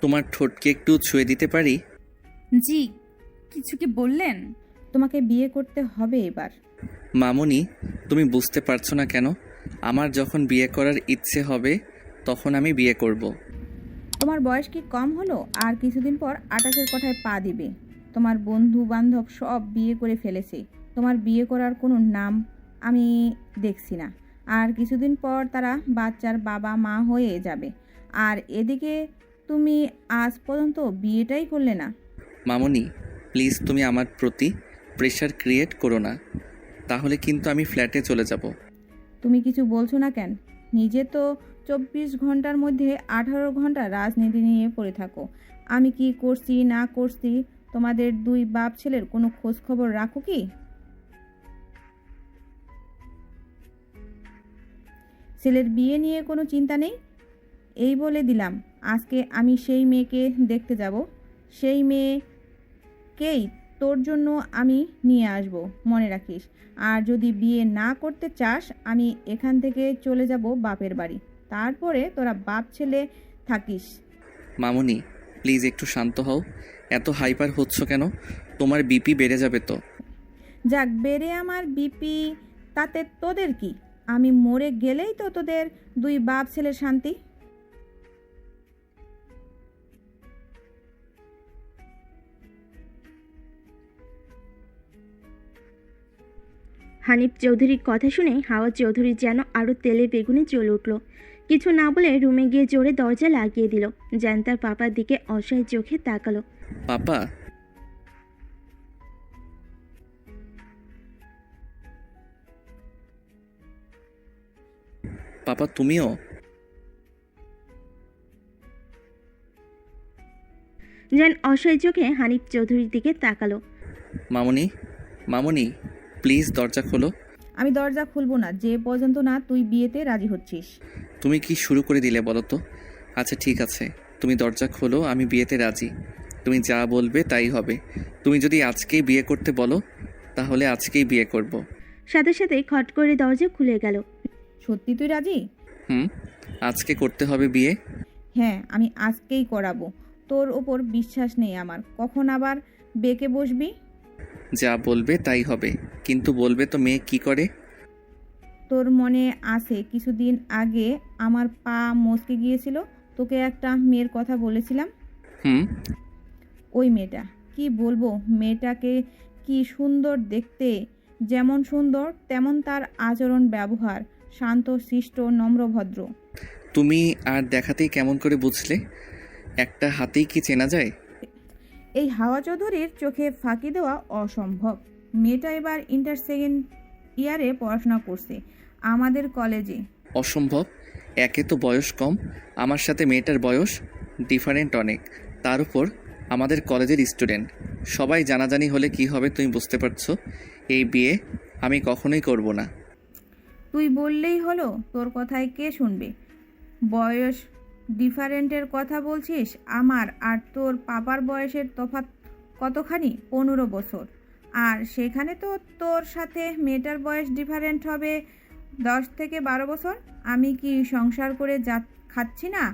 তোমার ঠোঁটকে একটু ছুঁয়ে দিতে পারি? জি, কিছু কি বললেন? তোমাকে বিয়ে করতে হবে এবার। মামুনি, তুমি বুঝতে পারছো না কেন? আমার যখন বিয়ে করার ইচ্ছে হবে তখন আমি বিয়ে করব। তোমার বয়স কি কম হলো? আর কিছুদিন পর 28-এর কোঠায় পা দিবে। তোমার বন্ধু বান্ধব সব বিয়ে করে ফেলেছে। তোমার বিয়ে করার কোনো নাম আমি দেখছি না। আর কিছুদিন পর তারা বাচ্চার বাবা মা হয়ে যাবে। আর এদিকে তুমি আজ পর্যন্ত বিয়েটাই করলে না। মামুনি, প্লিজ তুমি আমার প্রতি প্রেশার ক্রিয়েট করো না, তাহলে কিন্তু আমি ফ্ল্যাটে চলে যাব। তুমি কিছু বলছো না কেন? নিজে তো 24 ঘন্টার মধ্যে 18 ঘন্টা রাজনীতি নিয়ে পড়ে থাকো। আমি কি করছি না করছি তোমাদের দুই বাপ ছেলের কোনো খোঁজ খবর রাখো কি? ছেলের বিয়ে নিয়ে কোনো চিন্তা নেই? এই বলে দিলাম, আজকে আমি সেই মেয়েকে দেখতে যাব। সেই মেয়েকেই তোর জন্য আমি নিয়ে আসব, মনে রাখিস। আর যদি বিয়ে না করতে চাস, আমি এখান থেকে চলে যাব বাপের বাড়ি। তারপরে তোরা বাপ ছেলে থাকিস। মামুনি, প্লিজ একটু শান্ত হও। এত হাইপার হচ্ছ কেন? তোমার বিপি বেড়ে যাবে তো। যাক, বেড়ে আমার বিপি, তাতে তোদের কি? আমি মরে গেলেই তো তোদের দুই বাপ ছেলের শান্তি। হানিফ চৌধুরীর কথা শুনে হাওয়া চৌধুরী যেন আরও তেলে বেগুনে জ্বলে উঠল। কিছু না বলে রুমে গিয়ে জোরে দরজা লাগিয়ে দিল। যেন তার পাপার দিকে অসহায় চোখে তাকালো। পাপা? পাপা তুমিও? যেন অসহায় চোখে হানিফ চৌধুরীর দিকে তাকালো। মামুনি, মামুনি, প্লিজ দরজা খোলো। আমি দরজা খুলবো না যে পর্যন্ত না তুই বিয়েতে রাজি হচ্ছিস। তুমি কি শুরু করে দিলে বলো তো? আচ্ছা ঠিক আছে, তুমি দরজা খোলো, আমি বিয়েতে রাজি। তুমি যা বলবে তাই হবে। তুমি যদি আজকেই বিয়ে করতে বলো তাহলে আজকেই বিয়ে করব। সাথে সাথে খট করে দরজা খুলে গেল। সত্যি তুই রাজি? হুম, আজকে করতে হবে বিয়ে। হ্যাঁ, আমি আজকেই করাবো। তোর ওপর বিশ্বাস নেই আমার। কখন আবার বেঁকে বসবি? যা বলবে তাই হবে, কিন্তু বলবে তো মেয়ে কি করে। তোর মনে আছে কিছুদিন আগে আমার পা মচকে গিয়েছিল? তোকে একটা মেয়ের কথা বলেছিলাম। হুম। ওই মেয়েটা, কি বলবো, মেয়েটাকে কি সুন্দর দেখতে। যেমন সুন্দর তেমন তার আচরণ ব্যবহার, শান্ত শিষ্ট নম্রভদ্র। তুমি আর দেখাতেই কেমন করে বুঝলে? একটা হাতেই কি চেনা যায়? এই হাওয়া চৌধুরীর চোখে ফাঁকি দেওয়া অসম্ভব। মেয়েটা এবার ইন্টার সেকেন্ড ইয়ারে পড়াশোনা করছে আমাদের কলেজে। অসম্ভব? একে তো বয়স কম, আমার সাথে মেয়েটার বয়স ডিফারেন্ট অনেক, তার উপর আমাদের কলেজের স্টুডেন্ট। সবাই জানাজানি হলে কি হবে তুমি বুঝতে পারছো? এই বিয়ে আমি কখনোই করব না। তুই বললেই হলো, তোর কথায় কে শুনবে? বয়স ডিফারেন্টের কথা বলছিস? আমার আর তোর পাপার বয়সের তফাৎ কতখানি? 15 বছর। আর সেখানে তো তোর সাথে মেয়েটার বয়স ডিফারেন্ট হবে 10 থেকে 12 বছর। আমি কি সংসার করে যা খাচ্ছি না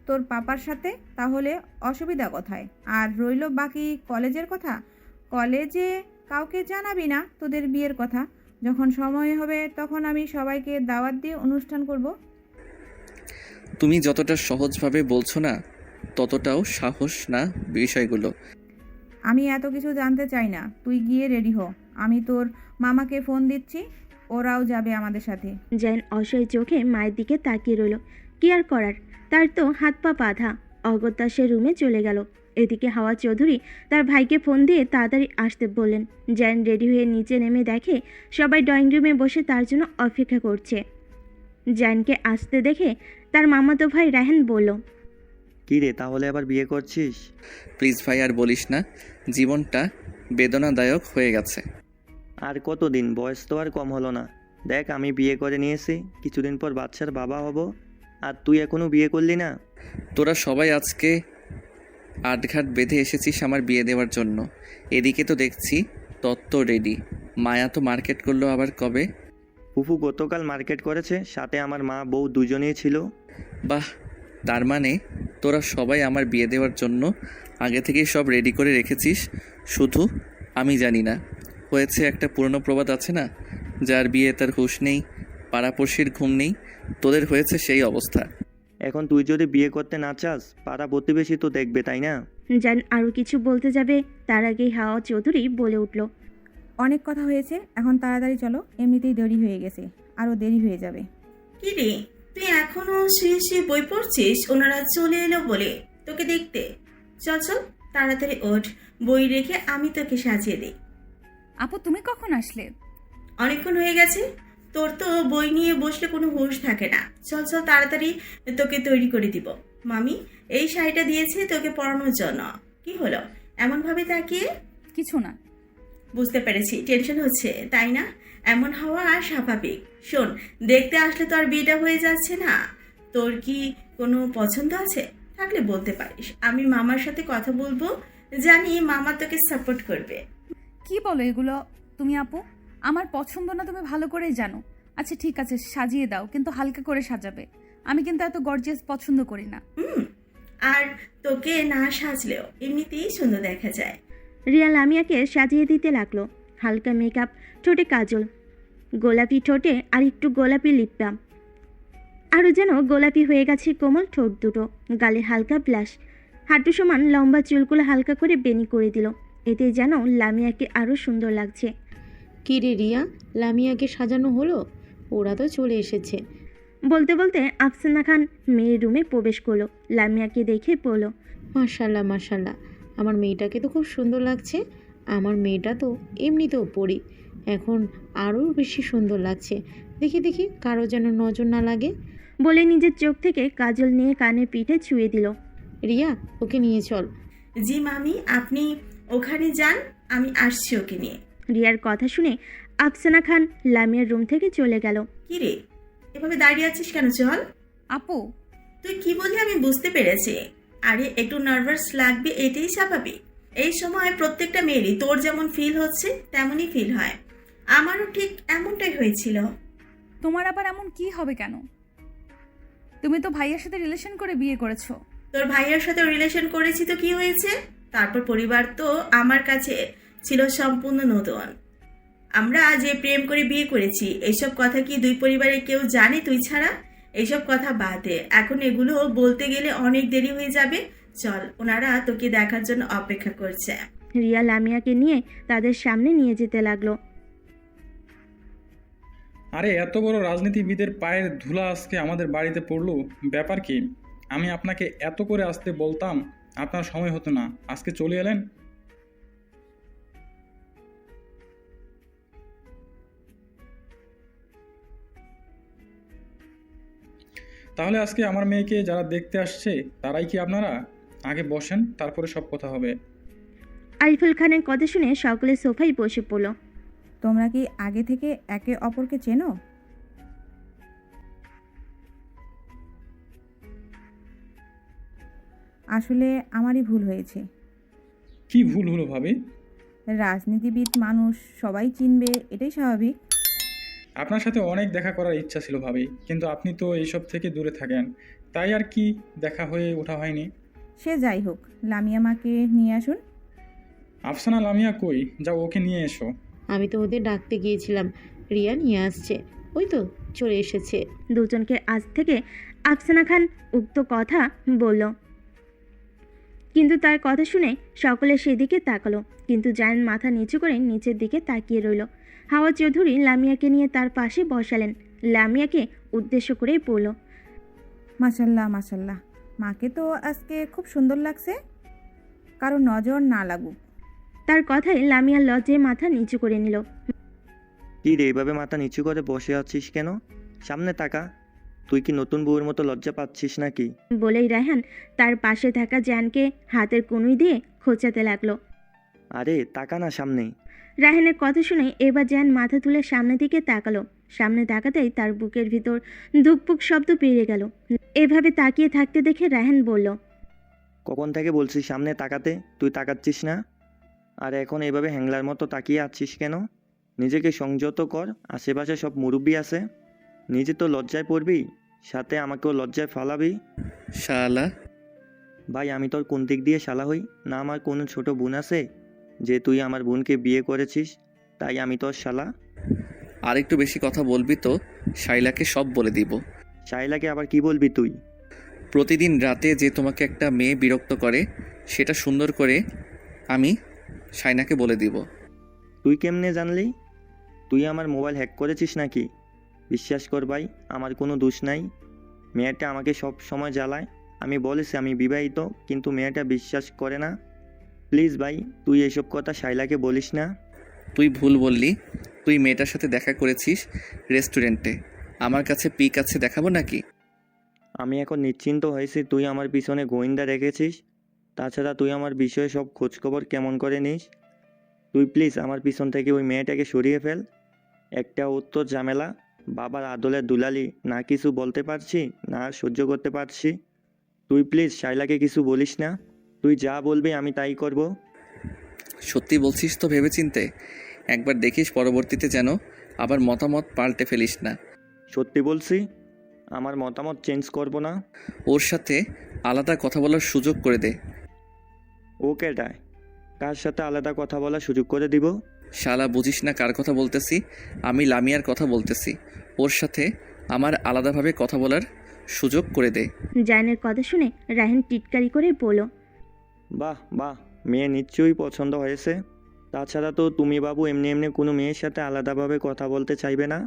তোর পাপার সাথে? তাহলে অসুবিধা কোথায়? আর রইল বাকি কলেজের কথা, কলেজে কাউকে জানাবি না তোদের বিয়ের কথা। যখন সময় হবে তখন আমি সবাইকে দাওয়াত দিয়ে অনুষ্ঠান করব। তুমি যতটা সহজভাবে বলছো না ততটাও সাহস না বিষয়গুলো। আমি এত কিছু জানতে চাই না, তুই গিয়ে রেডি হ। আমি তোর মামাকে ফোন দিচ্ছি, ওরাও যাবে আমাদের সাথে। যেন অসহায় চোখে মায়ের দিকে তাকিয়ে রইল। কি আর করার, তার তো হাত পা বাঁধা। অগত্যা সে রুমে চলে গেল। এদিকে হাওয়া চৌধুরী তার ভাইকে ফোন দিয়ে তাড়াতাড়ি আসতে বললেন। জ্যান রেডি হয়ে নিচে নেমে দেখে সবাই ড্রয়িং রুমে বসে তার জন্য অপেক্ষা করছে। জ্যানকে আসতে দেখে তার মামাতো ভাই রায়হান বলল, কী রে, তাহলে আবার বিয়ে করছিস? প্লিজ ভাই আর বলিস না, জীবনটা বেদনাদায়ক হয়ে গেছে। আর কতদিন? বয়স তো আর কম হলো না। দেখ, আমি বিয়ে করে নিয়েছি, কিছুদিন পর বাচ্চার বাবা হব, আর তুই এখনও বিয়ে করলি না। তোরা সবাই আজকে আটঘাট বেঁধে এসেছিস আমার বিয়ে দেওয়ার জন্য। এদিকে তো দেখছি তত্ত্ব রেডি। মায়া তো মার্কেট করলো আবার কবে। ফুফু গতকাল মার্কেট করেছে, সাথে আমার মা বউ দুজনেই ছিল। বাহ, তার মানে তোরা সবাই আমার বিয়ে দেওয়ার জন্য আগে থেকেই সব রেডি করে রেখেছিস, শুধু আমি জানি না। হয়েছে একটা পুরনো প্রবাদ আছে না, যার বিয়ে তার হুঁশ নেই, পাড়াপড়শির ঘুম নেই, তোদের হয়েছে সেই অবস্থা। এখন তুই যদি বিয়ে করতে না চাস, পাড়া প্রতিবেশী তো দেখবে, তাই না? জান আরও কিছু বলতে যাবে, তার আগেই হাওয়া চৌধুরী বলে উঠল। অনেক কথা হয়েছে, এখন তাড়াতাড়ি চলো, এমনিতেই দেরি হয়ে গেছে, আরও দেরি হয়ে যাবে। কি রে, তুই এখনো শুয়ে শুয়ে বই পড়ছিস? ওনারা চলে এলো বলে তোকে দেখতে। চল চল, তাড়াতাড়ি ওঠ, বই রেখে আমি তোকে সাজিয়ে দিই। আপু তুমি কখন আসলে? অনেকক্ষণ হয়ে গেছে, তোর তো বই নিয়ে বসলে কোনো হুঁশ থাকে না। চল চল, তাড়াতাড়ি তোকে তৈরি করে দিব। মামি এই শাড়িটা দিয়েছে তোকে পরানোর জন্য। কি হলো এমন ভাবে তাকিয়ে? কিছু না। বুঝতে পেরেছি, টেনশন হচ্ছে তাই না? এমন হওয়া আর স্বাভাবিক। শোন, দেখতে আসলে তো আর বিয়েটা হয়ে যাচ্ছে না। তোর কি কোনো পছন্দ আছে? থাকলে বলতে পারিস, আমি মামার সাথে কথা বলবো, জানি মামা তোকে সাপোর্ট করবে। কি বলো এগুলো তুমি আপু? আমার পছন্দ না তুমি ভালো করেই জানো। আচ্ছা ঠিক আছে, সাজিয়ে দাও, কিন্তু হালকা করে সাজাবে। আমি কিন্তু এত গর্জিয়াস পছন্দ করি না। আর তোকে না সাজলেও এমনিতেই সুন্দর দেখা যায়। রিয়া লামিয়াকে সাজিয়ে দিতে লাগলো। হালকা মেকআপ, ঠোঁটে কাজল, গোলাপি ঠোঁটে আর একটু গোলাপি লিপ বাম, আরও যেন গোলাপি হয়ে গেছে কোমল ঠোঁট দুটো, গালে হালকা ব্লাশ, হাঁটু সমান লম্বা চুলগুলো হালকা করে বেনি করে দিল। এতে যেন লামিয়াকে আরও সুন্দর লাগছে। কি রে রিয়া, লামিয়াকে সাজানো হলো? ওরা তো চলে এসেছে। বলতে বলতে আফসানা খান মেয়ের রুমে প্রবেশ করলো। লামিয়াকে দেখে বলল, মাশাল্লাহ মাশাল্লাহ, আমার মেয়েটাকে তো খুব সুন্দর লাগছে। আমার মেয়েটা তো এমনিতেও পড়ি, এখন আরও বেশি সুন্দর লাগছে। দেখি দেখি কারো যেন নজর না লাগে। বলে নিজের চোখ থেকে কাজল নিয়ে কানের পিঠে ছুঁয়ে দিল। রিয়া, ওকে নিয়ে চল। জি মামি, আপনি ওখানে যান, আমি আসছি ওকে নিয়ে। রিয়ার কথা শুনে আফসানা খান লামিয়ার রুম থেকে চলে গেল। কি রে, এভাবে দাঁড়িয়ে আছিস কেন? চল। আপু তুই কি বললি আমি বুঝতে পেরেছি। আরে একটু নার্ভাস লাগবে, এটাই স্বাভাবিক। এই সময় প্রত্যেকটা মেয়েরই তোর যেমন ফিল হচ্ছে তেমনই ফিল হয়। আমারও ঠিক এমনটাই হয়েছিল। তোমার আবার এমন কি হবে কেন? তুমি তো ভাইয়ের সাথে রিলেশন করে বিয়ে করেছো। তোর ভাইয়ের সাথে রিলেশন করেছি তো কি হয়েছে? তারপর পরিবার তো আমার কাছে ছিল সম্পূর্ণ নতুন। আমরা যে প্রেম করে বিয়ে করেছি, এইসব কথা কি দুই পরিবারের কেউ জানে তুই ছাড়া? এইসব কথা বাদ দে, এখন এগুলো বলতে গেলে অনেক দেরি হয়ে যাবে। চল, ওনারা তোকে দেখার জন্য অপেক্ষা করছে। রিয়া লামিয়াকে নিয়ে তাদের সামনে নিয়ে যেতে লাগলো। আরে এত বড় রাজনীতিবিদের পায়ের ধুলা আজকে আমাদের বাড়িতে পড়লো, ব্যাপার কি? আমি আপনাকে এত করে আসতে বলতাম, আপনার সময় হতো না, আজকে চলে এলেন। তাহলে আজকে আমার মেয়েকে যারা দেখতে আসছে তারাই কি আপনারা? আগে বসেন, তারপরে সব কথা হবে। আরিফুল খানের কথা শুনে সকলে সোফায় বসে পড়ল। তোমরা কি আগে থেকে একে অপরকে চেনো? আসলে আমারই ভুল হয়েছে। কি ভুল হলো ভাবি? রাজনীতিবিদ মানুষ, সবাই চিনবে, এটাই স্বাভাবিক। আপনার সাথে অনেক দেখা করার ইচ্ছা ছিল ভাবি, কিন্তু আপনি তো এইসব থেকে দূরে থাকেন, তাই আর কি দেখা হয়ে ওঠা হয়নি। সে যাই হোক, লামিয়া মাকে নিয়ে আসুন। আফসানা লামিয়া কই? যাও ওকে নিয়ে এসো। আমি তো ওদের ডাকতে গিয়েছিলাম, রিয়া নিয়ে আসছে, ওই তো চলে এসেছে। দুজনকে আজ থেকে আফসানা খান উক্ত কথা বলল, কিন্তু তার কথা শুনে সকলে সেদিকে তাকালো, কিন্তু জায়ান মাথা নিচু করে নিচের দিকে তাকিয়ে রইল। হাওয়া চৌধুরী লামিয়াকে নিয়ে তার পাশে বসালেন। লামিয়াকে উদ্দেশ্য করেই বলল, মাশাল্লাহ মাশাল্লাহ, মাকে তো আজকে খুব সুন্দর লাগছে, কারো নজর না লাগুক। তার কথায় লামিয়া লজ্জায় মাথা নিচু করে নিল। কি রে, এইভাবে মাথা নিচু করে বসে আছিস কেন? সামনে তাকা। তুই কি নতুন বউয়ের মতো লজ্জা পাচ্ছিস নাকি? বলেই রায়হান তার পাশে থাকা জায়ানকে হাতের কনুই দিয়ে খোঁচাতে লাগলো। আরে তাকা না সামনে। রায়হানের কথা শুনে এবার জায়ান মাথা তুলে সামনের দিকে তাকালো। সামনে তাকাতেই তার বুকের ভিতর ধুকপুক শব্দ বেড়ে গেল। এভাবে তাকিয়ে থাকতে দেখে রায়হান বলল, কখন থেকে বলছি সামনে তাকাতে, তুই তাকাচ্ছিস না? আর এখন এভাবে হ্যাংলার মতো তাকিয়ে আছিস কেন? নিজেকে সংযত কর, আশেপাশে সব মুরব্বি আছে। নিজে তো লজ্জায় পড়বি, সাথে আমাকেও লজ্জায় ফালাবি। শালা, ভাই আমি তোর কোন দিক দিয়ে শালা হই? না আমার কোনো ছোট বোন আছে যে তুই আমার বোনকে বিয়ে করেছিস তাই আমি তোর শালা? আর একটু বেশি কথা বলবি তো শাইলাকে সব বলে দিব। শাইলাকে আবার কি বলবি তুই? প্রতিদিন রাতে যে তোমাকে একটা মেয়ে বিরক্ত করে সেটা সুন্দর করে আমি শাইনাকে বলে দিব। তুই কেমনে জানলি? তুই আমার মোবাইল হ্যাক করেছিস নাকি? বিশ্বাস কর ভাই, আমার কোনো দোষ নাই। মেয়েটা আমাকে সব সময় জ্বালায়। আমি বলেছি আমি বিবাহিত, কিন্তু মেয়েটা বিশ্বাস করে না। প্লিজ ভাই, তুই এসব কথা শাইলাকে বলিস না। তুই ভুল বললি। তুই মেয়েটার সাথে দেখা করেছিস রেস্টুরেন্টে। আমার কাছে পিক আছে, দেখাবো নাকি? আমি এখন নিশ্চিন্ত হয়েছি তুই আমার পিছনে গোয়েন্দা রেখেছিস। তাছাড়া তুই আমার বিষয়ে সব খোঁজখবর কেমন করে নিস? তুই প্লিজ আমার পিছন থেকে ওই মেয়েটাকে সরিয়ে ফেল। একটা উত্তর ঝামেলা, বাবার আদলের দুলালি, না কিছু বলতে পারছি না সহ্য করতে পারছি। তুই প্লিজ শাইলাকে কিছু বলিস না। তুই যা বলবি আমি তাই করব। সত্যি বলছিস তো ভেবেচিন্তে? একবার দেখিস, পরবর্তীতে যেন আবার মতামত পাল্টে ফেলিস না। সত্যি বলছি, আমার মতামত চেঞ্জ করব না। ওর সাথে আলাদা কথা বলার সুযোগ করে দে। ও কেটায়? কার সাথে আলাদা কথা বলার সুযোগ করে দিব? শালা, বুঝিস না কার কথা বলতেছি? আমি লামিয়ার কথা বলতেছি। ওর সাথে আমার আলাদাভাবে কথা বলার সুযোগ করে দে। জায়ানের কথা শুনে রায়হান টিটকারি করে বলল, বাহ বাহ, মেয়ে নিশ্চয়ই পছন্দ হয়েছে। তাছাড়া তো তুমি বাবু এমনি এমনি কোনো মেয়ের সাথে আলাদাভাবে কথা বলতে চাইবে না।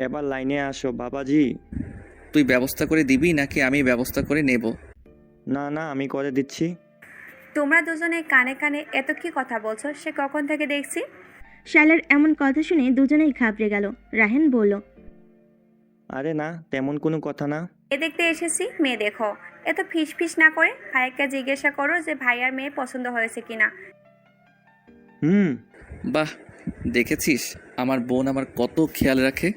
এবার লাইনে আসো বাবাজি। তুই ব্যবস্থা করে দিবি নাকি আমি ব্যবস্থা করে নেব? না না, আমি করে দিচ্ছি। তোমরা দুজনে কানে কানে এত কি কথা বলছো সে কখন থেকে দেখছি। শাইলার এমন কথা শুনে দুজনেই ঘাবড়ে গেল। রায়হান বলল, আরে না, তেমন কোনো কথা না। এ দেখতে এসেছি, মেয়ে দেখো। এত ফিস ফিস না করে ভাইয়াকে জিজ্ঞাসা করো যে ভাইয়ার মেয়ে পছন্দ হয়েছে কিনা। বাহ, দেখেছিস আমার বোন আমার কত খেয়াল রাখে।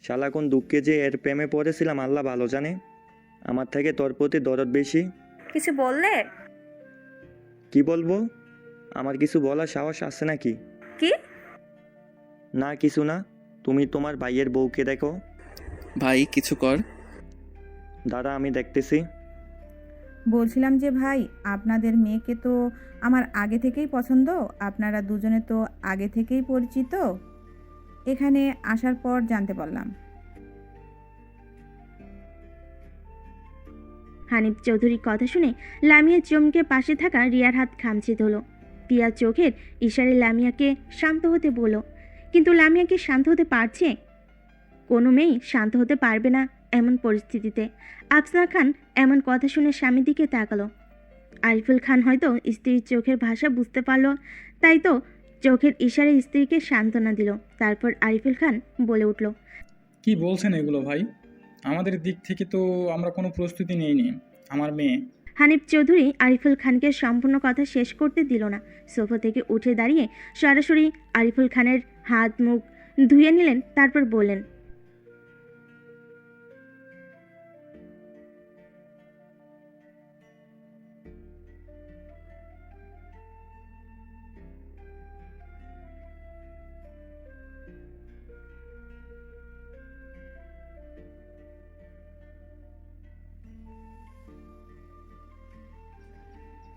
শালা কোন দুঃখে যে এর প্রেমে পড়েছিলাম আল্লাহ ভালো জানে। আমার থেকে তোর প্রতি দরদ বেশি। কিছু বললে? কি বলবো? আমার কিছু বলার সাহস আছে নাকি? কি? না কিছু না। তুমি তোমার ভাইয়ের বউকে দেখো। ভাই কিছু কর। দাদা আমি দেখতেছি। বলছিলাম যে ভাই, আপনাদের মেয়েকে তো আমার আগে থেকেই পছন্দ। আপনারা দুজনে তো আগে থেকেই পরিচিত। এখানে আসার পর জানতে পারলাম। হানিফ চৌধুরীর কথা শুনে লামিয়া চমকে পাশে থাকা রিয়ার হাত খামচে ধরল। পিয়া চোখের ইশারায় লামিয়াকে শান্ত হতে বলল, কিন্তু লামিয়া কি শান্ত হতে পারছে? কোনো মেয়েই শান্ত হতে পারবে না এমন পরিস্থিতিতে। আফসানা খান এমন কথা শুনে স্বামীর দিকে তাকালো। আরিফুল খান হয়তো স্ত্রীর চোখের ভাষা বুঝতে পারল, তাই তো চোখের ইশারায় স্ত্রীকে সান্ত্বনা দিল। তারপর আরিফুল খান বলে উঠল, কি বলছেন এগুলো ভাই? আমাদের দিক থেকে তো আমরা কোনো প্রস্তুতি নেইনি। আমার মেয়ে। হানিফ চৌধুরী আরিফুল খানকে সম্পূর্ণ কথা শেষ করতে দিল না। সোফা থেকে উঠে দাঁড়িয়ে সরাসরি আরিফুল খানের হাত মুখ ধুয়ে নিলেন। তারপর বললেন,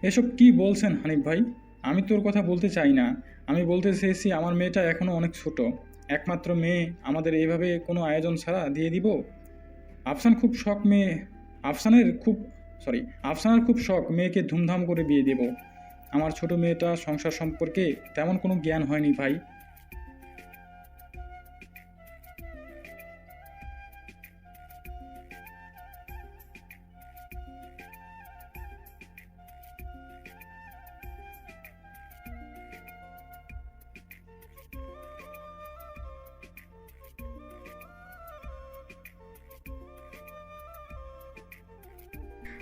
এসব কি বলছেন হানিফ ভাই? আমি তোর কথা বলতে চাই না। আমি বলতে চেয়েছি আমার মেয়েটা এখনও অনেক ছোট। একমাত্র মেয়ে, আমাদের এইভাবে কোনো আয়োজন ছাড়া দিয়ে দিব? আফসানার খুব শখ মেয়েকে ধুমধাম করে বিয়ে দেব। আমার ছোট মেয়েটা সংসার সম্পর্কে তেমন কোনো জ্ঞান হয়নি ভাই।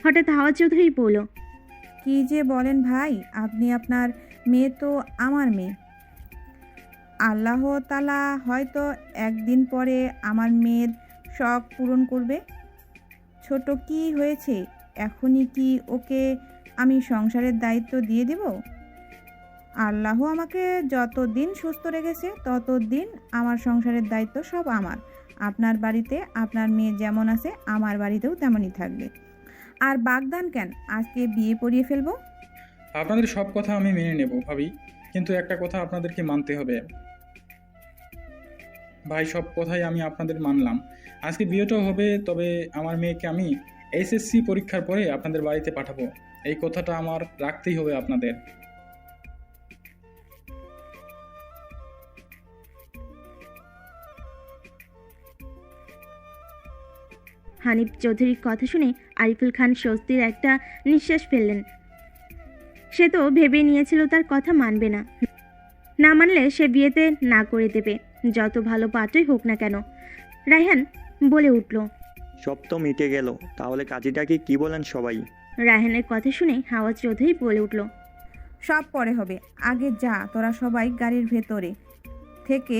হঠাৎ হাওয়া চৌধুরী বলল, কি যে বলেন ভাই আপনি? আপনার মেয়ে তো আমার মেয়ে। আল্লাহ তাআলা হয়তো একদিন পরে আমার মেয়ের শখ পূরণ করবে। ছোট কি হয়েছে, এখনই কি ওকে আমি সংসারের দায়িত্ব দিয়ে দেব? আল্লাহ আমাকে যতদিন সুস্থ রেখেছে ততদিন আমার সংসারের দায়িত্ব সব আমার। আপনার বাড়িতে আপনার মেয়ে যেমন আছে আমার বাড়িতেও তেমনই থাকবে। আর বাগদান কেন, আজকে বিয়ে পড়িয়ে ফেলবো। আপনাদের সব কথা আমি মেনে নেব ভাবি, কিন্তু একটা কথা আপনাদেরকে মানতে হবে। ভাই, সব কথাই আমি আপনাদের মানলাম, আজকে বিয়েটাও হবে, তবে আমার মেয়েকে আমি এসএসসি পরীক্ষার পরে আপনাদের বাড়িতে পাঠাবো। এই কথাটা আমার রাখতেই হবে আপনাদের। হানিফ চৌধুরীর কথা শুনে আরিফুল খান স্বস্তির একটা নিঃশ্বাস ফেললেন। সে তো ভেবে নিয়েছিল তার কথা মানবে না, না মানলে সে বিয়েতে না করে দেবে, যত ভালো পাত্রই হোক না কেন। রায়হান বলে উঠল। সব তো মিটে গেল, তাহলে কাজীটাকে কি বলেন সবাই? রায়হানের কথা শুনে হাওয়া চৌধুরী বলে উঠল। সব পরে হবে, আগে যা তোরা সবাই গাড়ির ভেতরে থেকে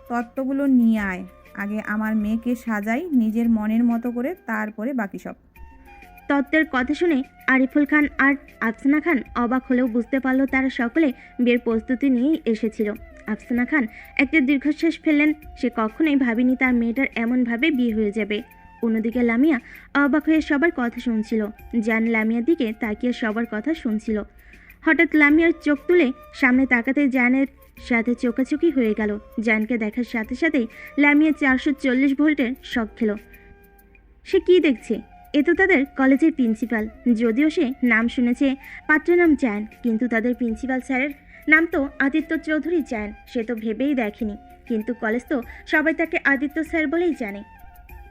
তত্ত্বগুলো নিয়ে আয়। আগে আমার মেয়েকে সাজাই নিজের মনের মতো করে, তারপরে বাকি সব। তত্ত্বের কথা শুনে আরিফুল খান আর আফসানা খান অবাক হলেও বুঝতে পারল তারা সকলে বিয়ের প্রস্তুতি নিয়েই এসেছিল। আফসানা খান একটা দীর্ঘশ্বাস ফেললেন। সে কখনোই ভাবেনি তার মেয়েটার এমনভাবে বিয়ে হয়ে যাবে। অন্যদিকে লামিয়া অবাক হয়ে সবার কথা শুনছিল। জান লামিয়ার দিকে তাকিয়ে সবার কথা শুনছিল। হঠাৎ লামিয়ার চোখ তুলে সামনে তাকাতে জানের সাথে চোখাচোখি হয়ে গেল। জানকে দেখার সাথে সাথেই লামিয়া 440 ভোল্টের শক খেল। সে কি দেখছে? এ তো তাদের কলেজের প্রিন্সিপাল। যদিও সে নাম শুনেছে পাত্রের নাম জায়ান, কিন্তু তাদের প্রিন্সিপাল স্যারের নাম তো আদিত্য চৌধুরী জায়ান। সে তো ভেবেই দেখেনি, কিন্তু কলেজ তো সবাই তাকে আদিত্য স্যার বলেই জানে।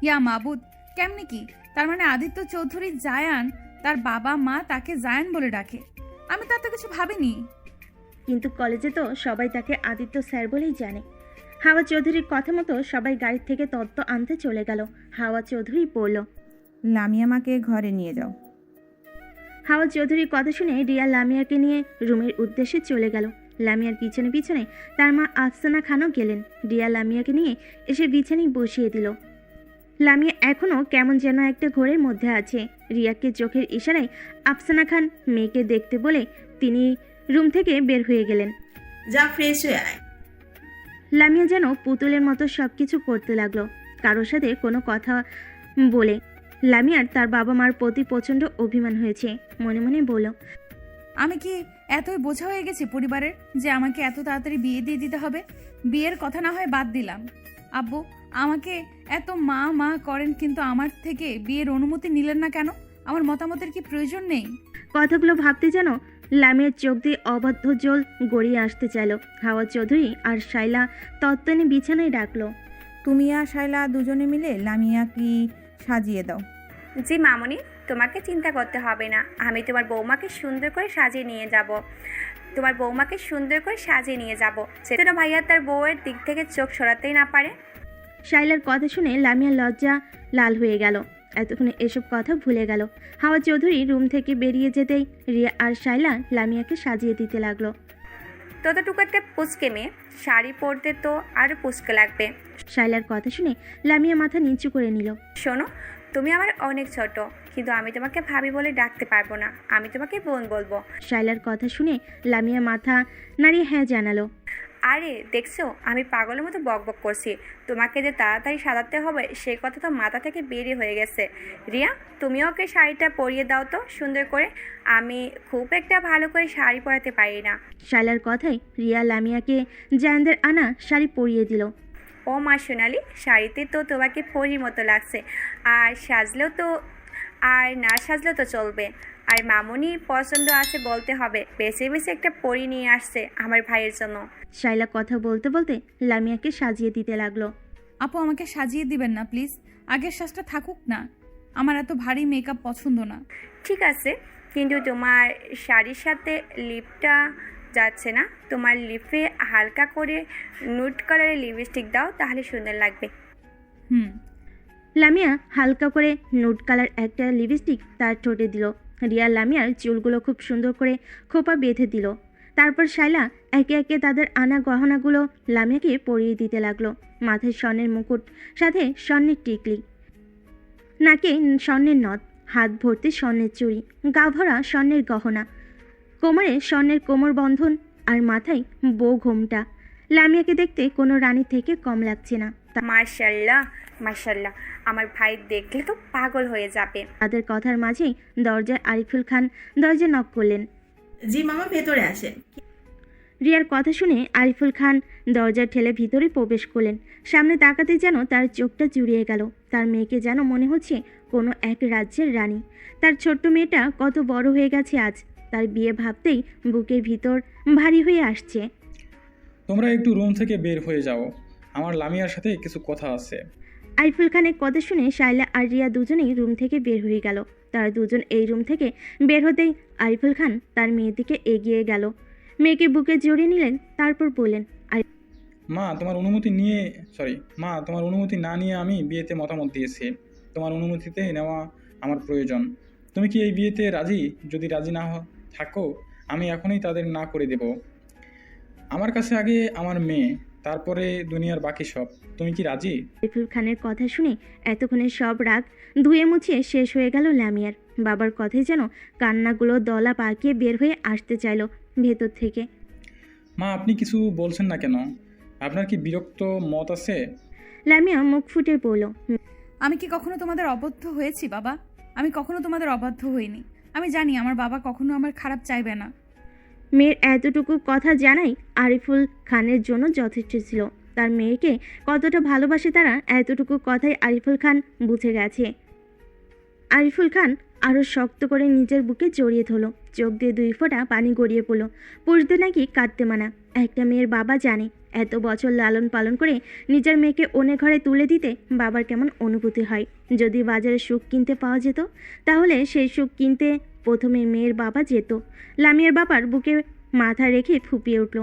ইয়া মাবুদ, কেমনি কি? তার মানে আদিত্য চৌধুরী জায়ান, তার বাবা মা তাকে জায়ান বলে ডাকে। আমি তো এত কিছু ভাবিনি। কিন্তু কলেজে তো সবাই তাকে আদিত্য স্যার বলেই জানে। হাওয়া চৌধুরীর কথা মতো সবাই গাড়ি থেকে তত্ত্ব আনতে চলে গেল। হাওয়া চৌধুরী বলল, লামিয়া মাকে ঘরে নিয়ে যাও। হাওয়া চৌধুরীর কথা শুনে রিয়া লামিয়াকে নিয়ে রুমের উদ্দেশ্যে চলে গেল। লামিয়ার পিছনে পিছনে তার মা আফসানা খানও গেলেন। রিয়া লামিয়াকে নিয়ে এসে বিছানায় বসিয়ে দিল। লামিয়া এখনও কেমন যেন একটা ঘোরের মধ্যে আছে। রিয়াকে চোখের ইশারায় আফসানা খান মেয়েকে দেখতে বলে তিনি রুম থেকে বের হয়ে গেলেন। যা ফ্রেশ হয়ে আয়। লামিয়া যেন পুতুলের মতো সব কিছু করতে লাগলো, কারোর সাথে কোনো কথা বলে। লামিয়ার তার বাবা মার প্রতি প্রচণ্ড অভিমান হয়েছে। মনে মনে বলল, আমি কি এতই বোঝা হয়ে গেছি পরিবারের যে আমাকে এত তাড়াতাড়ি বিয়ে দিয়ে দিতে হবে? বিয়ের কথা না হয় বাদ দিলাম, আব্বু আমাকে এত মা মা করেন, কিন্তু আমার থেকে বিয়ের অনুমতি নিলেন না কেন? আমার মতামতের কি প্রয়োজন নেই? কথাগুলো ভাবতে যেন লামিয়ার চোখ দিয়ে অবাধ্য জল গড়িয়ে আসতে চাইল। হাওয়া চৌধুরী আর শাইলা তত্ত্বনে বিছানায় ডাকলো। তুমি আর শাইলা দুজনে মিলে লামিয়া কি সাজিয়ে দাও। জি মামনি, তোমাকে চিন্তা করতে হবে না, আমি তোমার বৌমাকে সুন্দর করে সাজিয়ে নিয়ে যাব। সেটা না ভাইয়া তার বউয়ের দিক থেকে চোখ সরাতেই না পারে। শাইলার কথা শুনে লামিয়া লজ্জা লাল হয়ে গেল। এতক্ষণে এসব কথা ভুলে গেল। হাওয়া চৌধুরী রুম থেকে বেরিয়ে যেতেই রিয়া আর শাইলা লামিয়াকে সাজিয়ে দিতে লাগলো। ততটুকু একটা পুচকে মেয়ে, শাড়ি পরতে তো আরও পুচকে লাগবে। শাইলার কথা শুনে লামিয়া মাথা নিচু করে নিল। শোনো, তুমি আমার অনেক ছোট, কিন্তু আমি তোমাকে ভাবি বলে ডাকতে পারবো না, আমি তোমাকে বোন বলবো। শাইলার কথা শুনে লামিয়া মাথা নাড়িয়ে হ্যাঁ জানালো। আরে দেখছো, আমি পাগলের মতো বকবক করছি। তোমাকে যে তাড়াতাড়ি সাজাতে হবে সেই কথা তো মাথা থেকে বেরিয়ে হয়ে গেছে। রিয়া, তুমিও ওকে শাড়িটা পরিয়ে দাও তো সুন্দর করে, আমি খুব একটা ভালো করে শাড়ি পরাতে পারি না। শাইলার কথায় রিয়া লামিয়াকে জায়ানদের আনা শাড়ি পরিয়ে দিল। ও মা সোনালি, শাড়িতে তো তোমাকে পরীর মতো লাগছে, আর না সাজলেও তো চলবে। আর মামুনি পছন্দ আছে বলতে হবে, বেছে বেছে একটা পরি নিয়ে আসছে আমার ভাইয়ের জন্য। শাইলা কথা বলতে বলতে লামিয়াকে সাজিয়ে দিতে লাগলো। আপু আমাকে সাজিয়ে দিবেন না প্লিজ, আগের সাজটা থাকুক না, আমার এত ভারী মেকআপ পছন্দ না। ঠিক আছে, কিন্তু তোমার শাড়ির সাথে লিপটা যাচ্ছে না, তোমার লিপে হালকা করে নুড কালারের লিপস্টিক দাও, তাহলে সুন্দর লাগবে। লামিয়া হালকা করে নুড কালার একটা লিপস্টিক তার ঠোঁটে দিল। রিয়া লামিয়ার চুলগুলো খুব সুন্দর করে খোপা বেঁধে দিল। তারপর শাইলা একে একে তাদের আনা গহনাগুলো লামিয়াকে পরিয়ে দিতে লাগলো। মাথায় স্বর্ণের মুকুট, সাথে স্বর্ণের টিকলি, নাকে স্বর্ণের নথ, হাত ভর্তি স্বর্ণের চুড়ি, গা ভরা স্বর্ণের গহনা, কোমরে স্বর্ণের কোমর বন্ধন, আর মাথায় বউ ঘোমটা। লামিয়াকে দেখতে কোনো রানীর থেকে কম লাগছে না। মাশাল্লাহ মাশাল্লাহ, আমার ভাই দেখলে তো পাগল হয়ে যাবে। তাদের কথার মাঝেই দরজায় আরিফুল খান দরজা নক করলেন। জি মামা, ভেতরে আসেন। রিয়ার কথা শুনে আরিফুল খান দরজা ঠেলে ভিতরে প্রবেশ করলেন। সামনে তাকাতে যেন তার চোখটা জুড়িয়ে গেল। তার মেয়েকে যেন মনে হচ্ছে কোনো এক রাজ্যের রানী। তার ছোট্ট মেয়েটা কত বড় হয়ে গেছে আজ। তার বিয়ে ভাবতেই বুকের ভিতর ভারী হয়ে আসছে। তোমরা একটু রুম থেকে বের হয়ে যাও, আমার লামিয়ার সাথে কিছু কথা আছে। আরিফুল খানের কথা শুনে শাইলা আর রিয়া দুজনেই রুম থেকে বের হয়ে গেল। তারা দুজন এই রুম থেকে বের হতেই আরিফুল খান তার মেয়ের দিকে এগিয়ে গেল। মেয়েকে বুকে জড়িয়ে নিলেন, তারপর বললেন, মা তোমার অনুমতি না নিয়ে আমি বিয়েতে মতামত দিয়েছি। তোমার অনুমতিতে নেওয়া আমার প্রয়োজন। তুমি কি এই বিয়েতে রাজি? যদি রাজি না থাকো আমি এখনই তাদের না করে দেব। আমার কাছে আগে আমার মেয়ে, তারপরে দুনিয়ার বাকি সব। তুমি কি রাজি? আরিফুল খানের কথা শুনে এতক্ষণে সব রাগ ধুয়ে মুছে শেষ হয়ে গেল লামিয়ার। বাবার কথায় যেন কান্নাগুলো দলা পাকিয়ে বের হয়ে আসতে চাইল ভেতর থেকে। মা আপনি কিছু বলছেন না কেন? আপনার কি বিরক্ত মত আছে? লামিয়া মুখ ফুটে বলল, আমি কি কখনো তোমাদের অবাধ্য হয়েছি বাবা? আমি কখনো তোমাদের অবাধ্য হইনি। আমি জানি আমার বাবা কখনো আমার খারাপ চাইবে না। মেয়ের এতটুকু কথা জানাই আরিফুল খানের জন্য যথেষ্ট ছিল। তার মেয়েকে কতটা ভালোবাসে তারা এতটুকু কথাই আরিফুল খান বুঝে গেছে। আরিফুল খান আরও শক্ত করে নিজের বুকে জড়িয়ে ধরল। চোখ দিয়ে 2 ফোঁটা পানি গড়িয়ে পড়ল। পুষতে নাকি কাঁদতে মানা। একটা মেয়ের বাবা জানে এত বছর লালন পালন করে নিজের মেয়েকে অন্য ঘরে তুলে দিতে বাবার কেমন অনুভূতি হয়। যদি বাজারে সুখ কিনতে পাওয়া যেত তাহলে সেই সুখ কিনতে প্রথমে মেয়ের বাবা যেত। লামিয়ার বাবার বুকে মাথা রেখে ফুপিয়ে উঠল।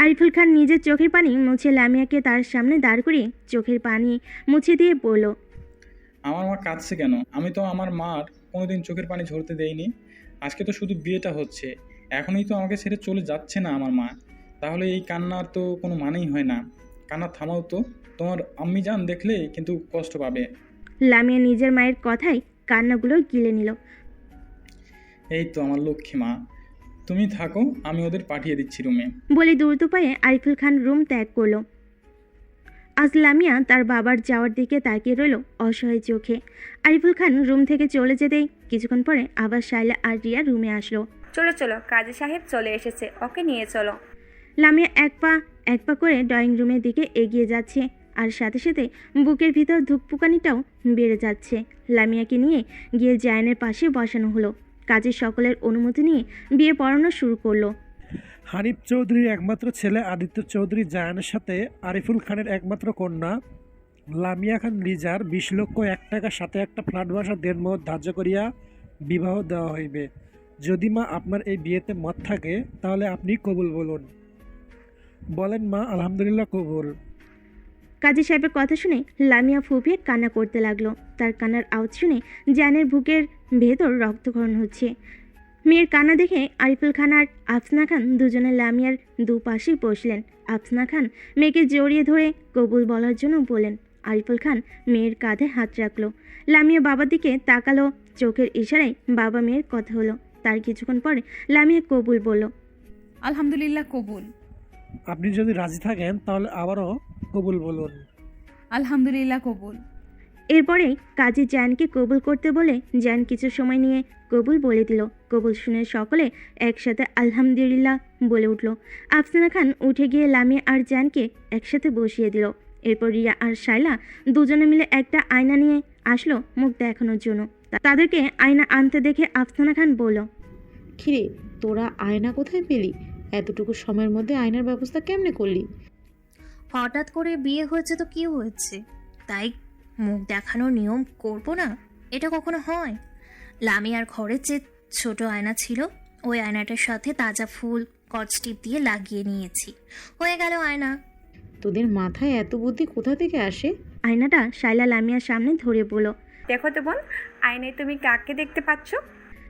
আরিফুল খান নিজের চোখের পানি মুছে লামিয়াকে তার সামনে দাঁড় করিয়ে চোখের পানি মুছে দিয়ে বলল, আমার মা কাঁদছে কেন? আমি তো আমার মার কোনোদিন চোখের পানি ঝরতে দেইনি। আজকে তো শুধু বিয়েটা হচ্ছে, এখনই তো আমাকে ছেড়ে চলে যাচ্ছে না আমার মা। তাহলে এই কান্নার তো কোনো মানেই হয় না। কান্না থামাও তো, তোমার আম্মি জান দেখলে কিন্তু কষ্ট পাবে। লামিয়া নিজের মায়ের কথাই কান্নাগুলো গিলে নিল। এই তো আমার লক্ষ্মী মা, তুমি থাকো, আমি ওদের পাঠিয়ে দিচ্ছি রুমে। বলে দ্রুত পায়ে আরিফুল খান রুম ত্যাগ করলো। আজ লামিয়া তার বাবার যাওয়ার দিকে তাকিয়ে রইল অসহায় চোখে। আরিফুল খান রুম থেকে চলে যেতেই কিছুক্ষণ পরে আবার শাইলা আর রিয়া রুমে আসলো। চলো চলো, কাজী সাহেব চলে এসেছে, ওকে নিয়ে চলো। লামিয়া এক পা করে ড্রয়িং রুমের দিকে এগিয়ে যাচ্ছে, আর সাথে সাথে বুকের ভিতর ধুকপুকানিটাও বেড়ে যাচ্ছে। লামিয়াকে নিয়ে গিয়ে জায়ানের পাশে বসানো হলো। কাজের সকলের অনুমতি নিয়ে বিয়ে পড়ানো শুরু করলো। হানিফ চৌধুরীর একমাত্র ছেলে আদিত্য চৌধুরী জায়ানের সাথে আরিফুল খানের একমাত্র কন্যা লামিয়া খান লিজার 20,01,000 টাকার সাথে একটা ফ্ল্যাট বাসা দেড়মোহর ধার্য করিয়া বিবাহ দেওয়া হইবে। যদি মা আপনার এই বিয়েতে মত থাকে তাহলে আপনি কবুল বলুন। বলেন মা। আলহামদুলিল্লাহ, কবুল। কাজী সাহেবের কথা শুনে লামিয়া ফুপিয়ে কান্না করতে লাগলো। তার কান্নার আওয়াজ শুনে জায়ানের বুকের ভেতর রক্তক্ষরণ হচ্ছে। মেয়ের কান্না দেখে আরিফুল খান আর আফসানা খান দুজনে লামিয়ার দুপাশেই বসলেন। আফসানা খান মেয়েকে জড়িয়ে ধরে কবুল বলার জন্য বলেন। আরিফুল খান মেয়ের কাঁধে হাত রাখলো। লামিয়া বাবার দিকে তাকালো। চোখের ইশারায় বাবা মেয়ের কথা হলো। তার কিছুক্ষণ পরে লামিয়া কবুল বলল। আলহামদুলিল্লাহ, কবুল। আপনি যদি রাজি থাকেন তাহলে আবারও কবুল বলুন। আলহামদুলিল্লাহ, কবুল। এরপরে কাজী জায়ানকে কবুল করতে বলে জায়ান কিছু সময় নিয়ে কবুল বলে দিল। কবুল শুনে সকলে একসাথে আলহামদুলিল্লাহ বলে উঠল। আফসানা খান উঠে গিয়ে লামিয়া আর জায়ানকে একসাথে বসিয়ে দিল। এরপর রিয়া আর শাইলা দুজনে মিলে একটা আয়না নিয়ে আসলো মুখ দেখানোর জন্য। তাদেরকে আয়না আনতে দেখে আফসানা খান বলল, কিরে, তোরা আয়না কোথায় পেলি? এতটুকু সময়ের মধ্যে আয়নার ব্যবস্থা কেমনে করলি? হঠাৎ করে বিয়ে হয়েছে তো কি হয়েছে, তাই মুখ দেখানোর নিয়ম করব না? এটা কখনো হয়? লামিয়ার ঘরের যে ছোট আয়না ছিল ওই আয়নাটার সাথে তাজা ফুল কচটিপ দিয়ে লাগিয়ে নিয়েছি, হয়ে গেল আয়না। তোদের মাথায় এত বুদ্ধি কোথা থেকে আসে? আয়নাটা শাইলা লামিয়ার সামনে ধরে বলল। দেখো তো বোন, আয়নায় তুমি কাকে দেখতে পাচ্ছ?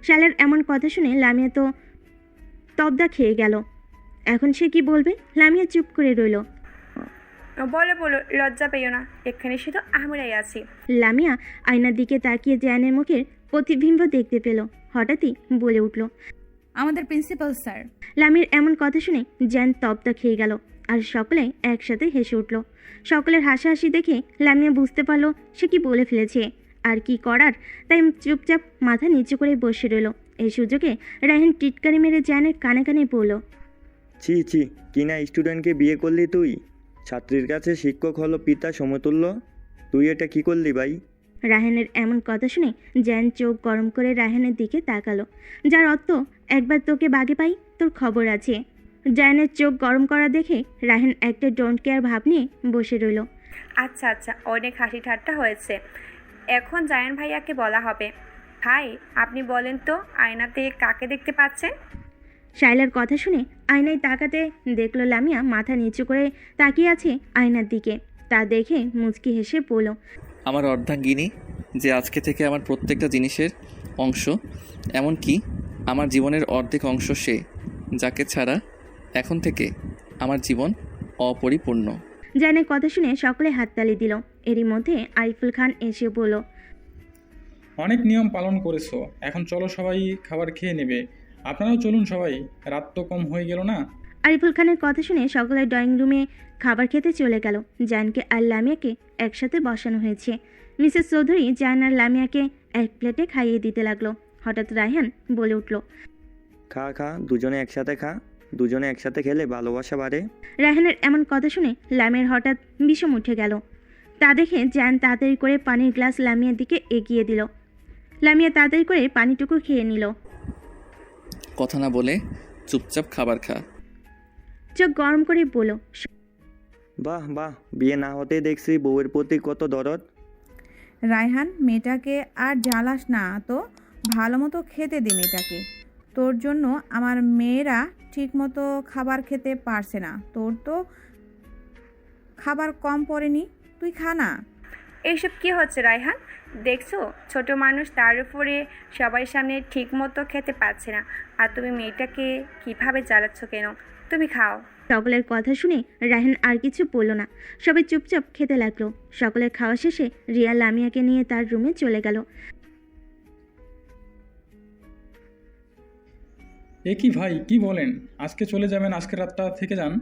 শাইলার এমন কথা শুনে লামিয়া তো তবদা খেয়ে গেল। এখন সে কি বলবে? লামিয়া চুপ করে রইল। বলো বলো, লজ্জা পেও না, এখানে শুধু আমরাই আছি। লামিয়া আয়নার দিকে তাকিয়ে জায়ানের মুখের প্রতিবিম্ব দেখতে পেল। হঠাৎই বলে উঠল, আমাদের প্রিন্সিপাল স্যার। লামির এমন কথা শুনে জ্যান তপ্তা খেয়ে গেল আর সকলে একসাথে হেসে উঠল। সকলের হাসাহাসি দেখে লামিয়া বুঝতে পারলো সে কি বলে ফেলেছে আর কি করার, তাই চুপচাপ মাথা নিচু করে বসে রইল। এই সুযোগে রায়হান টিটকারি মেরে জ্যানের কানে কানে বলল, ছি ছি, কিনা স্টুডেন্টকে বিয়ে করলি তুই? ছাত্রীর কাছে শিক্ষক হলো পিতা সমতুল্য। তুই এটা কি করলি ভাই? রায়হানের এমন কথা শুনে জ্যান চোখ গরম করে রায়হানের দিকে তাকালো, যার অর্থ একবার তোকে বাগে পাই তোর খবর আছে। জায়ানের চোখ গরম করা দেখে রায়হান একটা ডোন্ট কেয়ার ভাব নিয়ে বসে রইল। আচ্ছা আচ্ছা, অনেক হাসি ঠাট্টা হয়েছে, এখন জায়ান ভাইয়াকে বলা হবে। ভাই আপনি বলেন তো, আয়নাতে কাকে দেখতে পাচ্ছেন? শাইলার কথা শুনে আয়নায় তাকাতে দেখলো লামিয়া মাথা নিচু করে তাকিয়ে আছে আয়নার দিকে। তা দেখে মুচকি হেসে বলল, আমার অর্ধাঙ্গিনী, যে আজকে থেকে আমার প্রত্যেকটা জিনিসের অংশ, এমনকি আমার জীবনের অর্ধেক অংশ সে, যাকে ছাড়া এখন থেকে আমার জীবন অপরিপূর্ণ। জায়ানের কথা শুনে সকলে হাততালি দিল। এরই মধ্যে আরিফুল খান এসে বলল, অনেক নিয়ম পালন করেছো, এখন চলো সবাই খাবার খেয়ে নেবে। আপনারাও চলুন সবাই, রাত তো কম হয়ে গেল না? আরিফুল খানের কথা শুনে সকলে ড্রয়িং রুমে খাবার খেতে চলে গেল। জায়ানকে আর লামিয়াকে একসাথে বসানো হয়েছে। মিসেস চৌধুরী জায়ান আর লামিয়াকে এক প্লেটে খাইয়ে দিতে লাগলো। হঠাৎ রায়হান বলে উঠল, খা খা, দুজনে একসাথে খা। দুজনে একসাথে খেলে ভালোবাসা বাড়ে। রায়হানের এমন কথা শুনে লামিয়ার হঠাৎ বিষম উঠে গেল। তা দেখে জায়ান তাড়াতাড়ি করে পানির গ্লাস লামিয়ার দিকে এগিয়ে দিল। লামিয়া তাড়াতাড়ি করে পানিটুকু খেয়ে নিল। কথা না বলে চুপচাপ খাবার খা। চোখ গরম করে বলল, বাহ বাহ, বিয়ে না হতেই দেখছি বউয়ের প্রতি কত দরদ। রায়হান, মেয়েটাকে আর জ্বালাস না তো, ভালো মতো খেতে দে মেয়েটাকে। তোর জন্য আমার মেয়েরা ঠিক মতো খাবার খেতে পারছে না, তোর তো খাবার কম পড়েনি, তুই খা না। এইসব কি হচ্ছে রায়হান? দেখছো ছোট মানুষ, তার উপরে সবার সামনে ঠিক মতো খেতে পারছে না, আর তুমি মেয়েটাকে কিভাবে জ্বালাচ্ছ কেন? তুমি খাও। সকলের কথা শুনে রায়হান আর কিছু বলল না। সবাই চুপচাপ খেতে লাগলো। সকলের খাওয়া শেষে রিয়া লামিয়াকে নিয়ে তার রুমে চলে গেল। এ কি ভাই, কি বলেন? আজকে চলে যাবেন? আজকে রাতটা থেকে যান।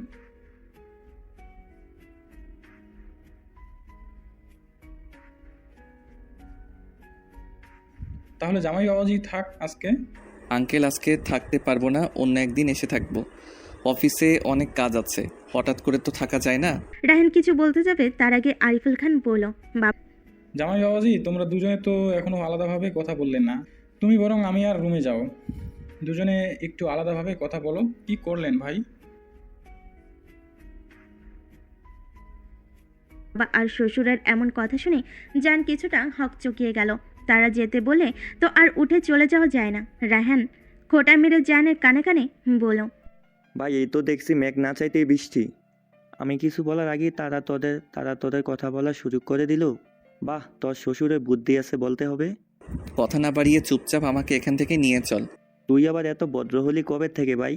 তাহলে জামাই বাবাজি থাক আজকে? আঙ্কেল আজকে থাকতে পারবো না, অন্য একদিন এসে থাকবো। অফিসে অনেক কাজ আছে, হঠাৎ করে তো থাকা যায় না। রায়হান কিছু বলতে যাবে তার আগে আরিফুল খান বলল, জামাই বাবাজি, তোমরা দুজনে তো এখনো আলাদাভাবে কথা বললে না। তুমি বরং আমি আর রুমে যাও, দুজনে একটু আলাদাভাবে কথা বলো। কি করলেন ভাই? বাবা আর শ্বশুরের এমন কথা শুনে জান কিছুটা হকচকিয়ে গেল। তারা যেতে বলে তো আর উঠে চলে যাওয়া যায় না। রায়হান খোঁটা মেরে জানের কানে কানে বলল, ভাই, এই তো দেখছি মেঘ না চাইতেই বৃষ্টি। আমি কিছু বলার আগেই তারা তোদের কথা বলার সুযোগ করে দিল। বাহ, তোর শ্বশুরের বুদ্ধি আছে বলতে হবে। কথা না বাড়িয়ে চুপচাপ আমাকে এখান থেকে নিয়ে চল। তুই আবার এত ভদ্র হলি কবে থেকে ভাই?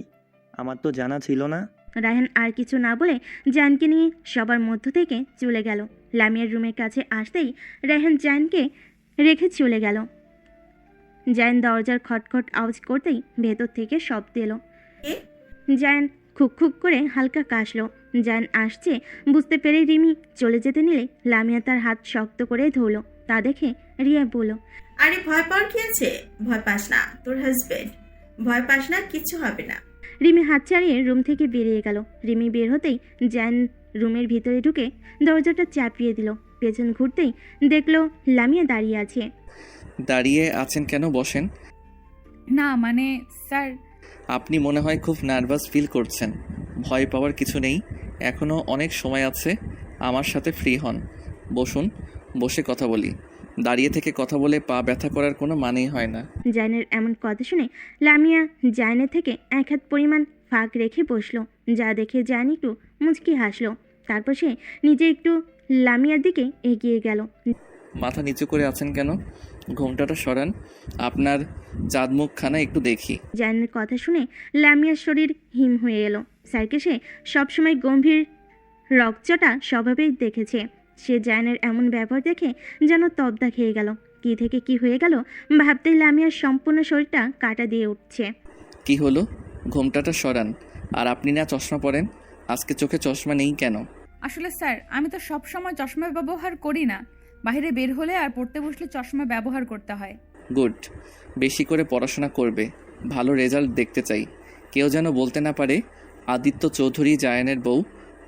আমার তো জানা ছিল না। রায়হান আর কিছু না বলে জানকে নিয়ে সবার মধ্য থেকে চলে গেল। লামিয়ার রুমের কাছে আসতেই রায়হান জানকে রেখে চলে গেল। জান দরজার খটখট আওয়াজ করতেই ভেতর থেকে শব্দ এলো। এ? জান খুক খুক করে হালকা কাশলো। জান আসছে বুঝতে পেরে রিমি চলে যেতে নিলে লামিয়া তার হাত শক্ত করে ধরলো। তা দেখে রিয়া বলল, আরে ভয় পাওয়ার কি আছে? ভয় পাস না, তোর হাজবেন্ড। ভয় পাস না, কিচ্ছু হবে না। রিমি হাত ছাড়িয়ে রুম থেকে বেরিয়ে গেল। রিমি বের হতেই জ্যান রুমের ভিতরে ঢুকে দরজাটা চাপিয়ে দিল। পেছন ঘুরতেই দেখলো লামিয়া দাঁড়িয়ে আছে। দাঁড়িয়ে আছেন কেন? বসেন। না মানে স্যার। আপনি মনে হয় খুব নার্ভাস ফিল করছেন। ভয় পাওয়ার কিছু নেই, এখনও অনেক সময় আছে। আমার সাথে ফ্রি হন, বসুন, বসে কথা বলি। দাঁড়িয়ে থেকে কথা বলে পা ব্যথা করার কোনো মানেই হয় না। জায়নের এমন কথা শুনে লামিয়া জায়নের থেকে এক হাত পরিমাণ ফাঁক রেখে বসলো। যা দেখে জান একটু মুচকি হাসলো। তারপর সে নিজে একটু লামিয়ার দিকে এগিয়ে গেল। মাথা নিচু করে আছেন কেন? ঘোমটাটা সরান, আপনার চাঁদ মুখখানা একটু দেখি। জায়নের কথা শুনে লামিয়ার শরীর হিম হয়ে এলো। স্যারকে সে সবসময় গম্ভীর রকচটা স্বভাবেই দেখেছে। সে জায়নের এমন ব্যবহার দেখে যেন তবদা খেয়ে গেল। কি থেকে কি হয়ে গেল ভাবতেই লামিয়ার সম্পূর্ণ শরীরটা কাটা দিয়ে উঠছে। কি হলো? ঘোমটাটা সরান। আর আপনি না চশমা পরেন, আজকে চোখে চশমা নেই কেন? আসলে স্যার আমি তো সব সময় চশমা ব্যবহার করি না, বাইরে বের হলে আর পড়তে বসলে চশমা ব্যবহার করতে হয়। গুড, বেশি করে পড়াশোনা করবে, ভালো রেজাল্ট দেখতে চাই। কেউ যেন বলতে না পারে আদিত্য চৌধুরী জায়ানের বউ,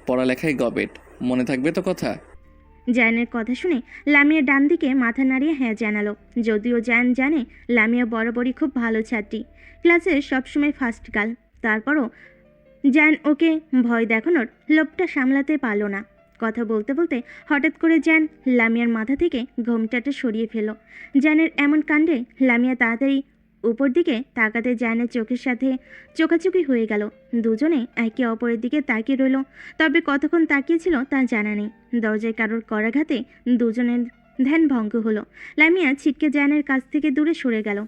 পড়ালেখায় গবেট। মনে থাকবে তো কথা? জায়ানের কথা শুনে লামিয়া ডান দিকে মাথা নাড়িয়ে হ্যাঁ জানালো। যদিও জায়ান জানে লামিয়া বরাবরই খুব ভালো ছাত্রী, ক্লাসের সবসময় ফার্স্ট গার্ল, তারপরও জায়ান ওকে ভয় দেখানোর লোভটা সামলাতে পারল না। কথা বলতে বলতে হঠাৎ করে জায়ান লামিয়ার মাথা থেকে ঘোমটাটা সরিয়ে ফেলল। জায়ানের এমন কাণ্ডে লামিয়া তাড়াতাড়ি উপর দিকে তাকাতে জায়ানের চোখের সাথে চোখাচোখি হয়ে গেল। দুজনে একে অপরের দিকে তাকিয়ে রইল, তবে কতক্ষণ তাকিয়েছিল তা জানা নেই। দরজায় কারোর করাঘাতে দুজনের ধ্যান ভঙ্গ হলো। লামিয়া ছিটকে জায়ানের কাছ থেকে দূরে সরে গেল।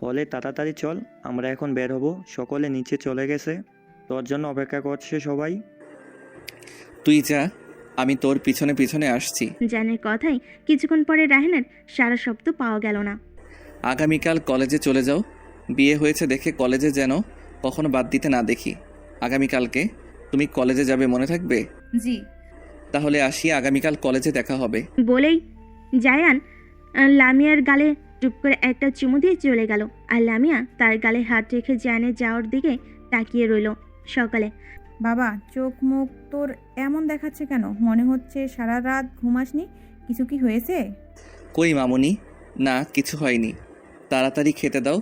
হলে তাড়াতাড়ি চল, আমরা এখন বের হব। সকলে নিচে চলে গেছে, তোর জন্য অপেক্ষা করছে সবাই। তুই যা, আমি তোর পিছনে পিছনে আসছি। জায়ানের কথাই কিছুক্ষণ পরে রাহেনের সারা শব্দ পাওয়া গেল না। আগামীকাল কলেজে চলে যাও। বিয়ে হয়েছে দেখে কলেজে যেন কখনো বাদ দিতে না দেখি। আগামীকালকে তুমি কলেজে যাবে, মনে থাকবে? জি। তাহলে আসি, আগামীকাল কলেজে দেখা হবে। বলেই জায়ান লামিয়ার গালে টুপ করে একটা চুমু দিয়ে চলে গেল, আর লামিয়া তার গালে হাত রেখে জায়ানের যাওয়ার দিকে তাকিয়ে রইল। সকালে বাবা, চোখ মুখ তোর এমন দেখাচ্ছে কেন? মনে হচ্ছে সারা রাত ঘুমাসনি। কিছু কি হয়েছে? কই মামুনি, না কিছু হয়নি। তাড়াতাড়ি খেতে দাও,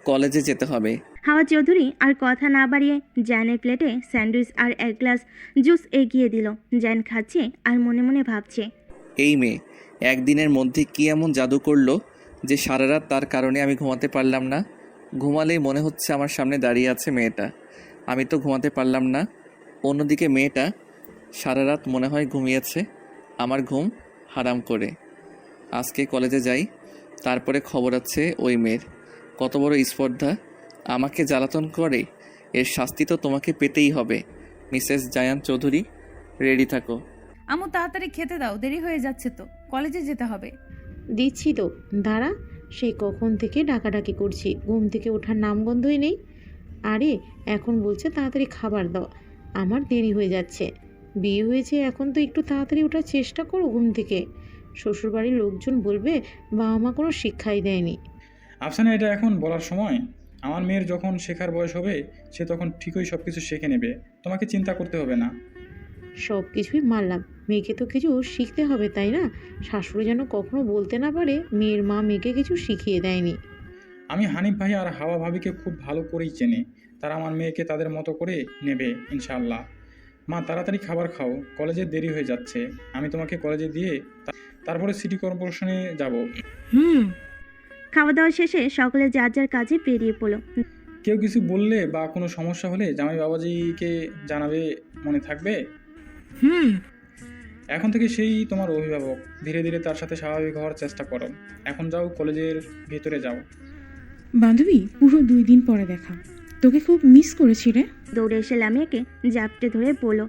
কলেজে যেতে হবে। হাওয়া চৌধুরী আর কথা না বাড়িয়ে জায়ানের প্লেটে স্যান্ডউইচ আর এক গ্লাস জুস এগিয়ে দিল। জায়ান খাচ্ছে আর মনে মনে ভাবছে, এই মেয়ে একদিনের মধ্যে কি এমন জাদু করলো যে সারা রাত তার কারণে আমি ঘুমাতে পারলাম না। ঘুমালেই মনে হচ্ছে আমার সামনে দাঁড়িয়ে আছে মেয়েটা, আমি তো ঘুমাতে পারলাম না। অন্যদিকে মেয়েটা সারা রাত মনে হয় ঘুমিয়েছে, আমার ঘুম হারাম করে। আজকে কলেজে যাই, তারপরে খবর আছে ওই মেয়ের। কত বড় স্পর্ধা, আমাকে জ্বালাতন করে, এর শাস্তি তো তোমাকে পেতেই হবে। মিসেস জায়ান চৌধুরী, রেডি থাকো। আমু তাড়াতাড়ি খেতে দাও, দেরি হয়ে যাচ্ছে তো, কলেজে যেতে হবে। দিচ্ছি তো, দাঁড়া। সেই কখন থেকে ডাকাডাকি করছি, ঘুম থেকে ওঠার নামগন্ধই নেই। আরে এখন বলছে তাড়াতাড়ি খাবার দাও, আমার দেরি হয়ে যাচ্ছে। বিয়ে হয়েছে এখন তো একটু তাড়াতাড়ি ওঠার চেষ্টা করো ঘুম থেকে। শ্বশুরবাড়ির লোকজন বলবে বাবা মা কোনো শিক্ষাই দেয়নি। আফসানা, এটা এখন বলার সময়? আমার মেয়ের যখন শেখার বয়স হবে সে তখন ঠিকই সব কিছু শিখে নেবে, তোমাকে চিন্তা করতে হবে না। সব কিছুই মানলাম, মেয়েকে তো কিছু শিখতে হবে তাই না? শাশুড়ি যেন কখনো বলতে না পারে মেয়ের মা মেয়েকে কিছু শিখিয়ে দেয়নি। আমি হানিফ ভাই আর হাওয়া ভাবিকে খুব ভালো করেই চেনে, তারা আমার মেয়েকে তাদের মতো করে নেবে ইনশাআল্লাহ। মা তাড়াতাড়ি খাবার খাও, কলেজে দেরি হয়ে যাচ্ছে। আমি তোমাকে কলেজে দিয়ে তারপরে সিটি কর্পোরেশনে যাব। খাওয়া দাওয়া শেষে সকলে যার যার কাজে বেরিয়ে পড়ল। কেউ কিছু বললে বা কোনো সমস্যা হলে জামাই বাবাজিকে জানাবে, মনে থাকবে? এখন থেকে সেই তোমার অভিভাবক, ধীরে ধীরে তার সাথে স্বাভাবিক হওয়ার চেষ্টা করো। এখন যাও, কলেজের ভেতরে যাও। বান্ধবী, পুরো 2 দিন পরে দেখা, তোকে খুব মিস করেছি রে। দৌড়ে এসে লামিয়াকে জাপটে ধরে বলল,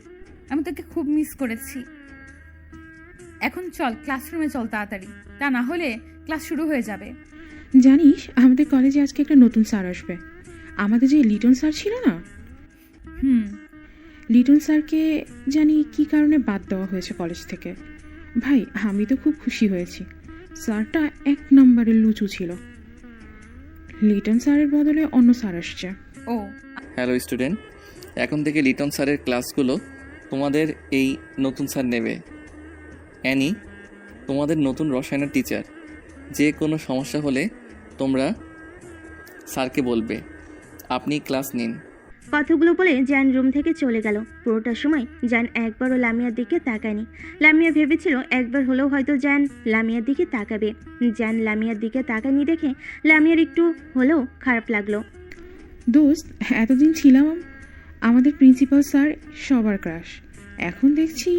আমি তোকে খুব মিস করেছি। এখন চল ক্লাসরুমে চল তাড়াতাড়ি, তা না হলে ক্লাস শুরু হয়ে যাবে। জানিস আমাদের কলেজে আজকে একটা নতুন স্যার আসবে। আমাদের যে লিটন স্যার ছিল না, লিটন স্যারকে জানি কি কারণে বাদ দেওয়া হয়েছে কলেজ থেকে। ভাই আমি তো খুব খুশি হয়েছি, স্যারটা 1 নম্বরের লুচু ছিল। লিটন স্যারের বদলে অন্য স্যার আসছে। ও হ্যালো স্টুডেন্ট, এখন থেকে লিটন স্যারের ক্লাসগুলো তোমাদের এই নতুন স্যার নেবে। অ্যানি তোমাদের নতুন রসায়নের টিচার। যে কোনো সমস্যা হলে তোমরা স্যারকে বলবে, আপনি ক্লাস নিন। কথাগুলো বলে জায়ান রুম থেকে চলে গেল। পুরোটা সময় জায়ান একবারও লামিয়ার দিকে তাকায়নি। লামিয়া ভেবেছিল একবার হলেও হয়তো জায়ান লামিয়ার দিকে তাকাবে। জায়ান লামিয়ার দিকে তাকায়নি দেখে লামিয়ার একটু হলেও খারাপ লাগলো। দোস্ত, এতদিন ছিলাম আমাদের প্রিন্সিপাল স্যার সবার ক্রাশ, এখন দেখছি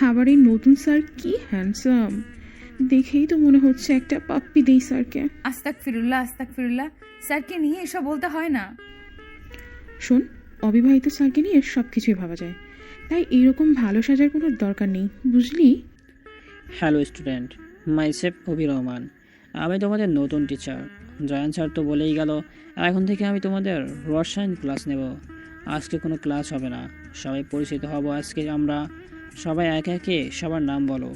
আবার এই নতুন স্যার কি হ্যান্ডসাম, দেখেই তো মনে হচ্ছে একটা পাপ্পি দেই স্যারকে। আস্তাগফিরুল্লাহ আস্তাগফিরুল্লাহ, স্যারকে নিয়ে এসব বলতে হয় না। শোন, অবিবাহিত স্যারকে নিয়ে সব কিছুই ভাবা যায়, তাই এরকম ভালো সাজার কোনো দরকার নেই, বুঝলি? হ্যালো স্টুডেন্ট, মাইসেফ অভি রহমান। আমি তোমাদের নতুন টিচার। জয়ান স্যার তো বলেই গেল এখন থেকে আমি তোমাদের রসায়ন ক্লাস নেব। আজকে কোনো ক্লাস হবে না, সবাই পরিচিত হব। আজকে আমরা সবাই একে একে সবার নাম বলো।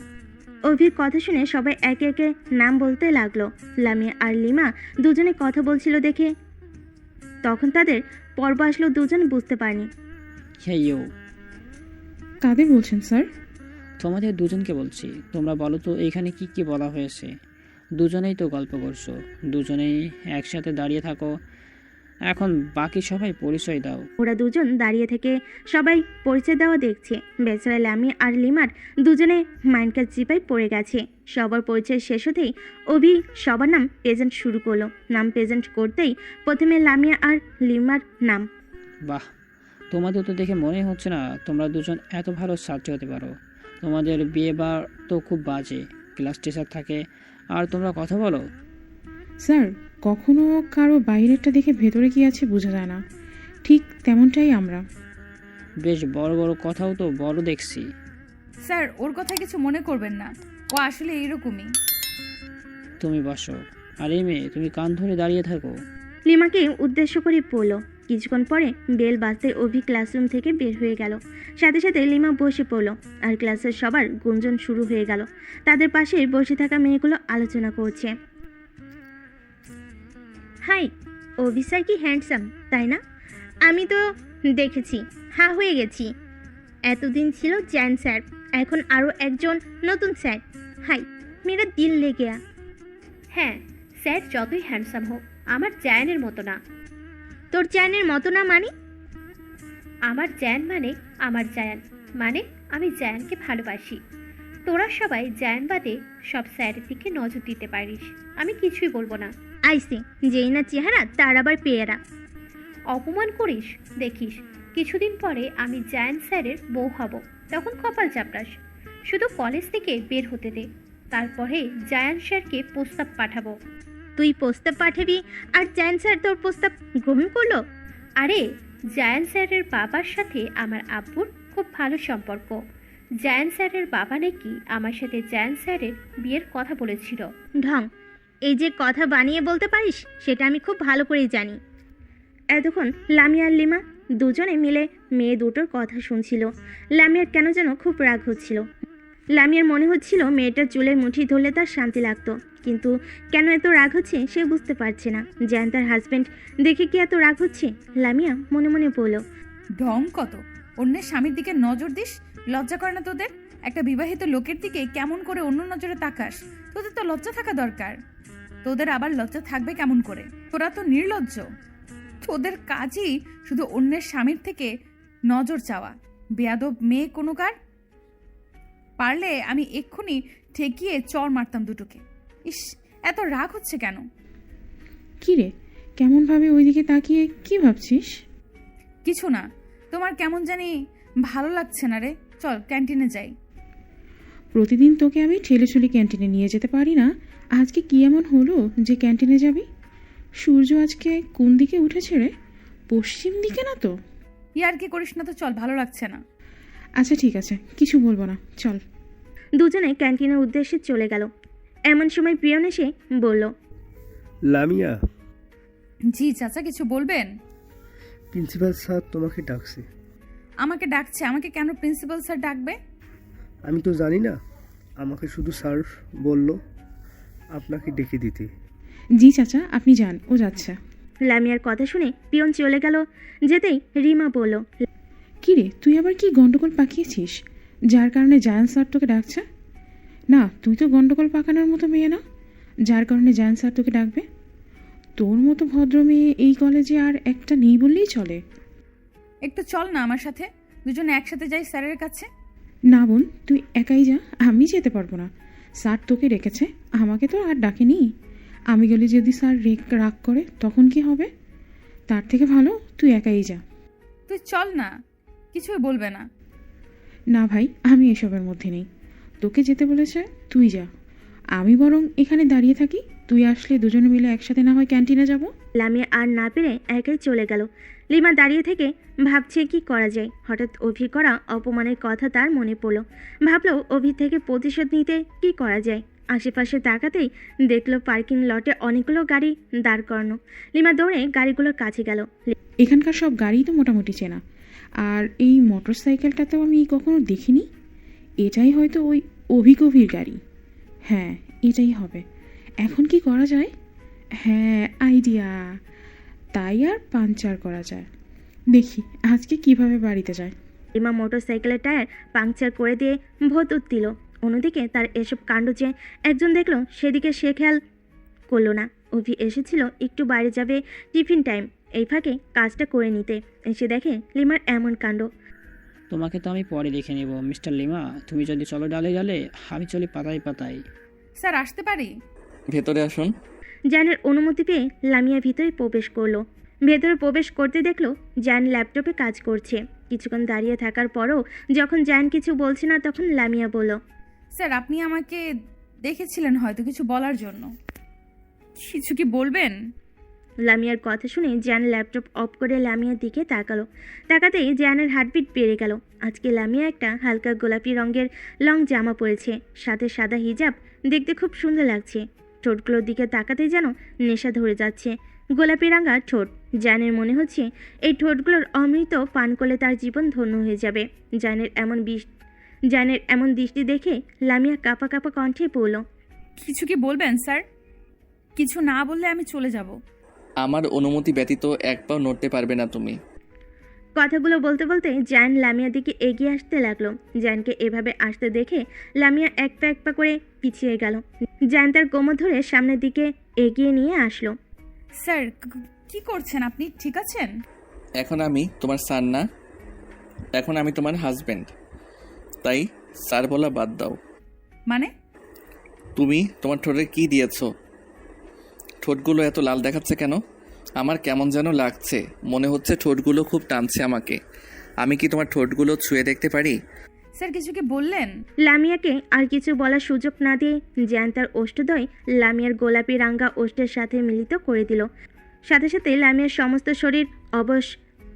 অভির কথা শুনে সবাই একে একে নাম বলতে লাগলো। লামিয়া আর লিমা দুজনে কথা বলছিল দেখে তখন তাদের পর্ব আসলো, দুজন বুঝতে পারেনি। হে ইউ, কাদের বলছেন স্যার? তোমাদের দুজনকে বলছি। তোমরা বলো তো এখানে কি কি বলা হয়েছে? দুজনেই তো গল্প করছো, দুজনেই একসাথে দাঁড়িয়ে থাকো। এখন বাকি সবাই পরিচয় দাও। ওরা দুজন দাঁড়িয়ে থেকে সবাই পরিচয় দেওয়া দেখছে। বেচারা লামিয়া আর লিমার দুজনে মাইন্ডকার চিপায় পড়ে গেছে। সবার পরিচয় শেষ হতেই অভি সবার নাম প্রেজেন্ট শুরু করলো। নাম প্রেজেন্ট করতেই প্রথমে লামিয়া আর লিমার নাম। বাহ, তোমাদের তো দেখে মনে হচ্ছে না তোমরা দুজন এত ভালো ছাত্রী হতে পারো। তোমাদের বিয়ে বার তো খুব বাজে, ক্লাস টিচার থাকে আর তোমরা কথা বলো। স্যার, কখনো কারো বাইরেরটা দেখে ভেতরে কি আছে বোঝা যায় না, ঠিক তেমনটাই আমরা। বেশ বড় বড় কথাও তো বড় দেখছি। স্যার, ওর কথা কিছু মনে করবেন না, ও আসলে এইরকমই। তুমি বসো, আর এই মেয়ে তুমি কান ধরে দাঁড়িয়ে থাকো। লিমাকে উদ্দেশ্য করে পড়ল। কিছুক্ষণ পরে বেল বাজতে অভি ক্লাসরুম থেকে বের হয়ে গেল। সাথে সাথে লিমা বসে পড়ল আর ক্লাসের সবার গুঞ্জন শুরু হয়ে গেল। তাদের পাশে বসে থাকা মেয়েগুলো আলোচনা করছে। হাই, অভি স্যার কি হ্যান্ডসাম, তাই না? আমি তো দেখেছি, হ্যাঁ হয়ে গেছি। এতদিন ছিল জ্যান স্যার, এখন আরও একজন নতুন স্যার। হাই, মেরা দিল লে গেয়া। হ্যাঁ, স্যার যতই হ্যান্ডসাম হোক আমার জ্যানের মতো না। তোর জ্যানের মতো না মানে? আমার জ্যান মানে আমার জায়ান, মানে আমি জায়ানকে ভালোবাসি। তোরা সবাই জায়ান বাদে সব স্যারের দিকে নজর দিতে পারিস, আমি কিছুই বলবো না। আইসে, যেই না চেহারা তার আবার পেয়ারা। অপমান করিস, দেখিস কিছুদিন পরে আমি জায়ান স্যারের বউ হব, তখন কপাল চাপড়াস। শুধু কলেজ থেকে বের হতে দে, তারপরে জায়ান স্যারকে প্রস্তাব পাঠাবো। তুই প্রস্তাব পাঠাবি আর জায়ান স্যার তোর প্রস্তাব গ্রহণ করলো? আরে, জায়ান স্যারের বাবার সাথে আমার আব্বুর খুব ভালো সম্পর্ক। জায়ান স্যারের বাবা নাকি আমার সাথে জায়ান স্যারের বিয়ের কথা বলেছিল। ঢং, এই যে কথা বানিয়ে বলতে পারিস সেটা আমি খুব ভালো করেই জানি। এতক্ষণ লামিয়া আর লিমা দুজনে মিলে মেয়ে দুটোর কথা শুনছিল। লামিয়ার কেন যেন খুব রাগ হচ্ছিল। লামিয়ার মনে হচ্ছিল মেয়েটার চুলের মুঠি ধরলে তার শান্তি লাগতো, কিন্তু কেন এত রাগ হচ্ছে সে বুঝতে পারছে না। জ্যান তার হাজব্যান্ড দেখে কি এত রাগ হচ্ছে? লামিয়া মনে মনে বলল, ঢং কত! অন্যের স্বামীর দিকে নজর দিস, লজ্জা করে না তোদের? একটা বিবাহিত লোকের দিকে কেমন করে অন্য নজরে তাকাস? তোদের তো লজ্জা থাকা দরকার। তোদের আবার লজ্জা থাকবে কেমন করে? তোরা তো নির্লজ্জ। তোদের কাজই শুধু অন্যের স্বামীর থেকে নজর চাওয়া। বেয়াদব মেয়ে কোনোকার। পারলে আমি এক্ষুনি ঠেকিয়ে চড় মারতাম দুটোকে। ইস, এত রাগ হচ্ছে কেন? কি রে, কেমনভাবে ওইদিকে তাকিয়ে কি ভাবছিস? কিছু না, তোমার কেমন জানি ভালো লাগছে না রে। চল ক্যান্টিনে যাই। প্রতিদিন তোকে আমি ঠেলেছুলি ক্যান্টিনে নিয়ে যেতে পারি না, আজকে কি এমন হলো যে ক্যান্টিনে যাবি? সূর্য আজকে কোন দিকে উঠেছে রে? পশ্চিম দিকে না তো? ইয়ার কি করিস না তো, চল, ভালো লাগছে না। আচ্ছা ঠিক আছে, কিছু বলবো না, চল। দুজনে ক্যান্টিনের উদ্দেশ্যে চলে গেল। এমন সময় পিয়ন এসে বলল, লামিয়া। জি চাচা, কিছু বলবেন? প্রিন্সিপাল স্যার তোমাকে ডাকছে। আমাকে ডাকছে? আমাকে কেন প্রিন্সিপাল স্যার ডাকবে? আমি তো জানি না, আমাকে শুধু স্যার বলল আপনাকে ডেকে দিতে। জি চাচা, আপনি যান, ও যাচ্ছে। লামিয়ার কথা শুনে পিয়ন চলে গেল। যেতেই রিমা বলল, কি রে, তুই আবার কি গন্ডগোল পাকিয়েছিস যার কারণে জায়ান স্যার তোকে ডাকছে? না, তুই তো গন্ডগোল পাকানোর মতো মেয়ে না, যার কারণে জায়ান স্যার তোকে ডাকবে। তোর মতো ভদ্র মেয়ে এই কলেজে আর একটা নেই বললেই চলে। একটু চল না আমার সাথে, দুজনে একসাথে যাই স্যারের কাছে। না বোন, তুই একাই যা, আমি যেতে পারবো না। স্যার তোকে রেখেছে, আমাকে তো আর ডাকেনি। আমি গেলে যদি স্যার রাগ করে তখন কি হবে? তার থেকে ভালো তুই একাই যা। তুই চল না, কিছুই বলবে না। না ভাই, আমি এসবের মধ্যে নেই। তোকে যেতে বলেছে, তুই যা। আমি বরং এখানে দাঁড়িয়ে থাকি, তুই আসলে দুজনে মিলে একসাথে না হয় ক্যান্টিনে যাব। লামিয়া আর না পেরে একাই চলে গেল। লিমা দাঁড়িয়ে থেকে ভাবছে কি করা যায়। হঠাৎ অভি করা অপমানের কথা তার মনে পড়ল। ভাবলো অভি থেকে প্রতিশোধ নিতে কি করা যায়। আশেপাশে তাকাতেই দেখলো পার্কিং লটে অনেকগুলো গাড়ি দাঁড় করানো। লিমা দৌড়ে গাড়িগুলোর কাছে গেল। এখানকার সব গাড়ি তো মোটামুটি চেনা, আর এই মোটর সাইকেলটাতেও আমি কখনো দেখিনি। এটাই হয়তো ওই অভিগভীর গাড়ি। হ্যাঁ, এটাই হবে। এখন কি করা যায়? হ্যাঁ, আইডিয়া। তাই আর পাংচার করা যায়। দেখি আজকে কিভাবে বাড়িতে যায়। লিমা মোটর সাইকেলের টায়ার পাংচার করে দিয়ে ভোঁত দিল। অন্যদিকে তার এসব কাণ্ড যে একজন দেখলো সেদিকে সে খেয়াল করলো না। অভি এসেছিল একটু বাইরে যাবে, টিফিন টাইম, এই ফাঁকে কাজটা করে নিতে। এসে দেখে লিমার এমন কাণ্ড। তোমাকে তো আমি পরে দেখে নেব মিস্টার লিমা। তুমি যদি চলো ডালে ডালে, আমি চলি পাতায় পাতায়। স্যার আসতে পারি? ভেতরে আসুন। জানের অনুমতি পেয়ে লামিয়া ভিতরে প্রবেশ করলো। ভেতরে প্রবেশ করতে দেখলো জান ল্যাপটপে কাজ করছে। কিছুক্ষণ দাঁড়িয়ে থাকার পরও যখন জান কিছু বলছে না, তখন লামিয়া বলল, স্যার আপনি আমাকে দেখেছিলেন হয়তো কিছু বলার জন্য, কিছু কি বলবেন? লামিয়ার কথা শুনে জান ল্যাপটপ অফ করে লামিয়ার দিকে তাকালো। তাকাতেই জানের হার্টবিট বেড়ে গেল। আজকে লামিয়া একটা হালকা গোলাপি রঙের লং জামা পরেছে, সাথে সাদা হিজাব, দেখতে খুব সুন্দর লাগছে। ঠোঁটগুলোর দিকে তাকাতেই যেন নেশা ধরে যাচ্ছে। গোলাপি রাঙা ঠোঁট, জানের মনে হচ্ছে এই ঠোঁটগুলোর অমৃত পান করলে তার জীবন ধন্য হয়ে যাবে। জানের এমন দৃষ্টি দেখে লামিয়া কাঁপা কাঁপা কণ্ঠে পড়ল, কিছু কি বলবেন স্যার? কিছু না বললে আমি চলে যাব। আমার অনুমতি ব্যতীত এক পাও নড়তে পারবে না তুমি। কথাগুলো বলতে বলতে জান লামিয়ার দিকে এগিয়ে আসতে লাগলো। জানকে এভাবে আসতে দেখে লামিয়া এক পা করে পিছিয়ে গেল। জান তার কোমর ধরে সামনের দিকে এগিয়ে নিয়ে আসলো। স্যার কি করছেন আপনি? ঠিক আছেন? এখন আমি তোমার স্যার না, এখন আমি তোমার হাজব্যান্ড। তাই স্যার বলা বাদ দাও। মানে? তুমি তোমার ঠোঁটে কি দিয়েছো? ঠোঁটগুলো এত লাল দেখাচ্ছে কেন? আমার কেমন যেন লাগছে, মনে হচ্ছে ঠোঁটগুলো খুব টানছে আমাকে। আমি কি তোমার ঠোঁটগুলো ছুঁয়ে দেখতে পারি? স্যার কিছু কি বললেন? লামিয়াকে আর কিছু বলার সুযোগ না দিয়ে জান তার ওষ্ঠদ্বয় লামিয়ার গোলাপি রাঙ্গা ওষ্ঠের সাথে মিলিত করে দিল। সাথে সাথে লামিয়ার সমস্ত শরীর অবশ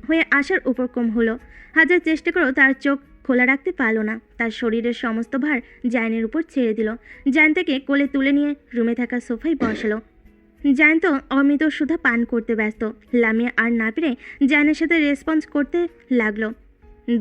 হয়ে আসার উপক্রম হলো। হাজার চেষ্টা করেও তার চোখ খোলা রাখতে পারল না। তার শরীরের সমস্ত ভার জায়নের উপর ছেড়ে দিল। জান তাকে কোলে তুলে নিয়ে রুমে থাকা সোফায় বসালো। জান তো অমৃত সুধা পান করতে ব্যস্ত। লামিয়া আর না পেরে জানের সাথে রেসপন্স করতে লাগলো।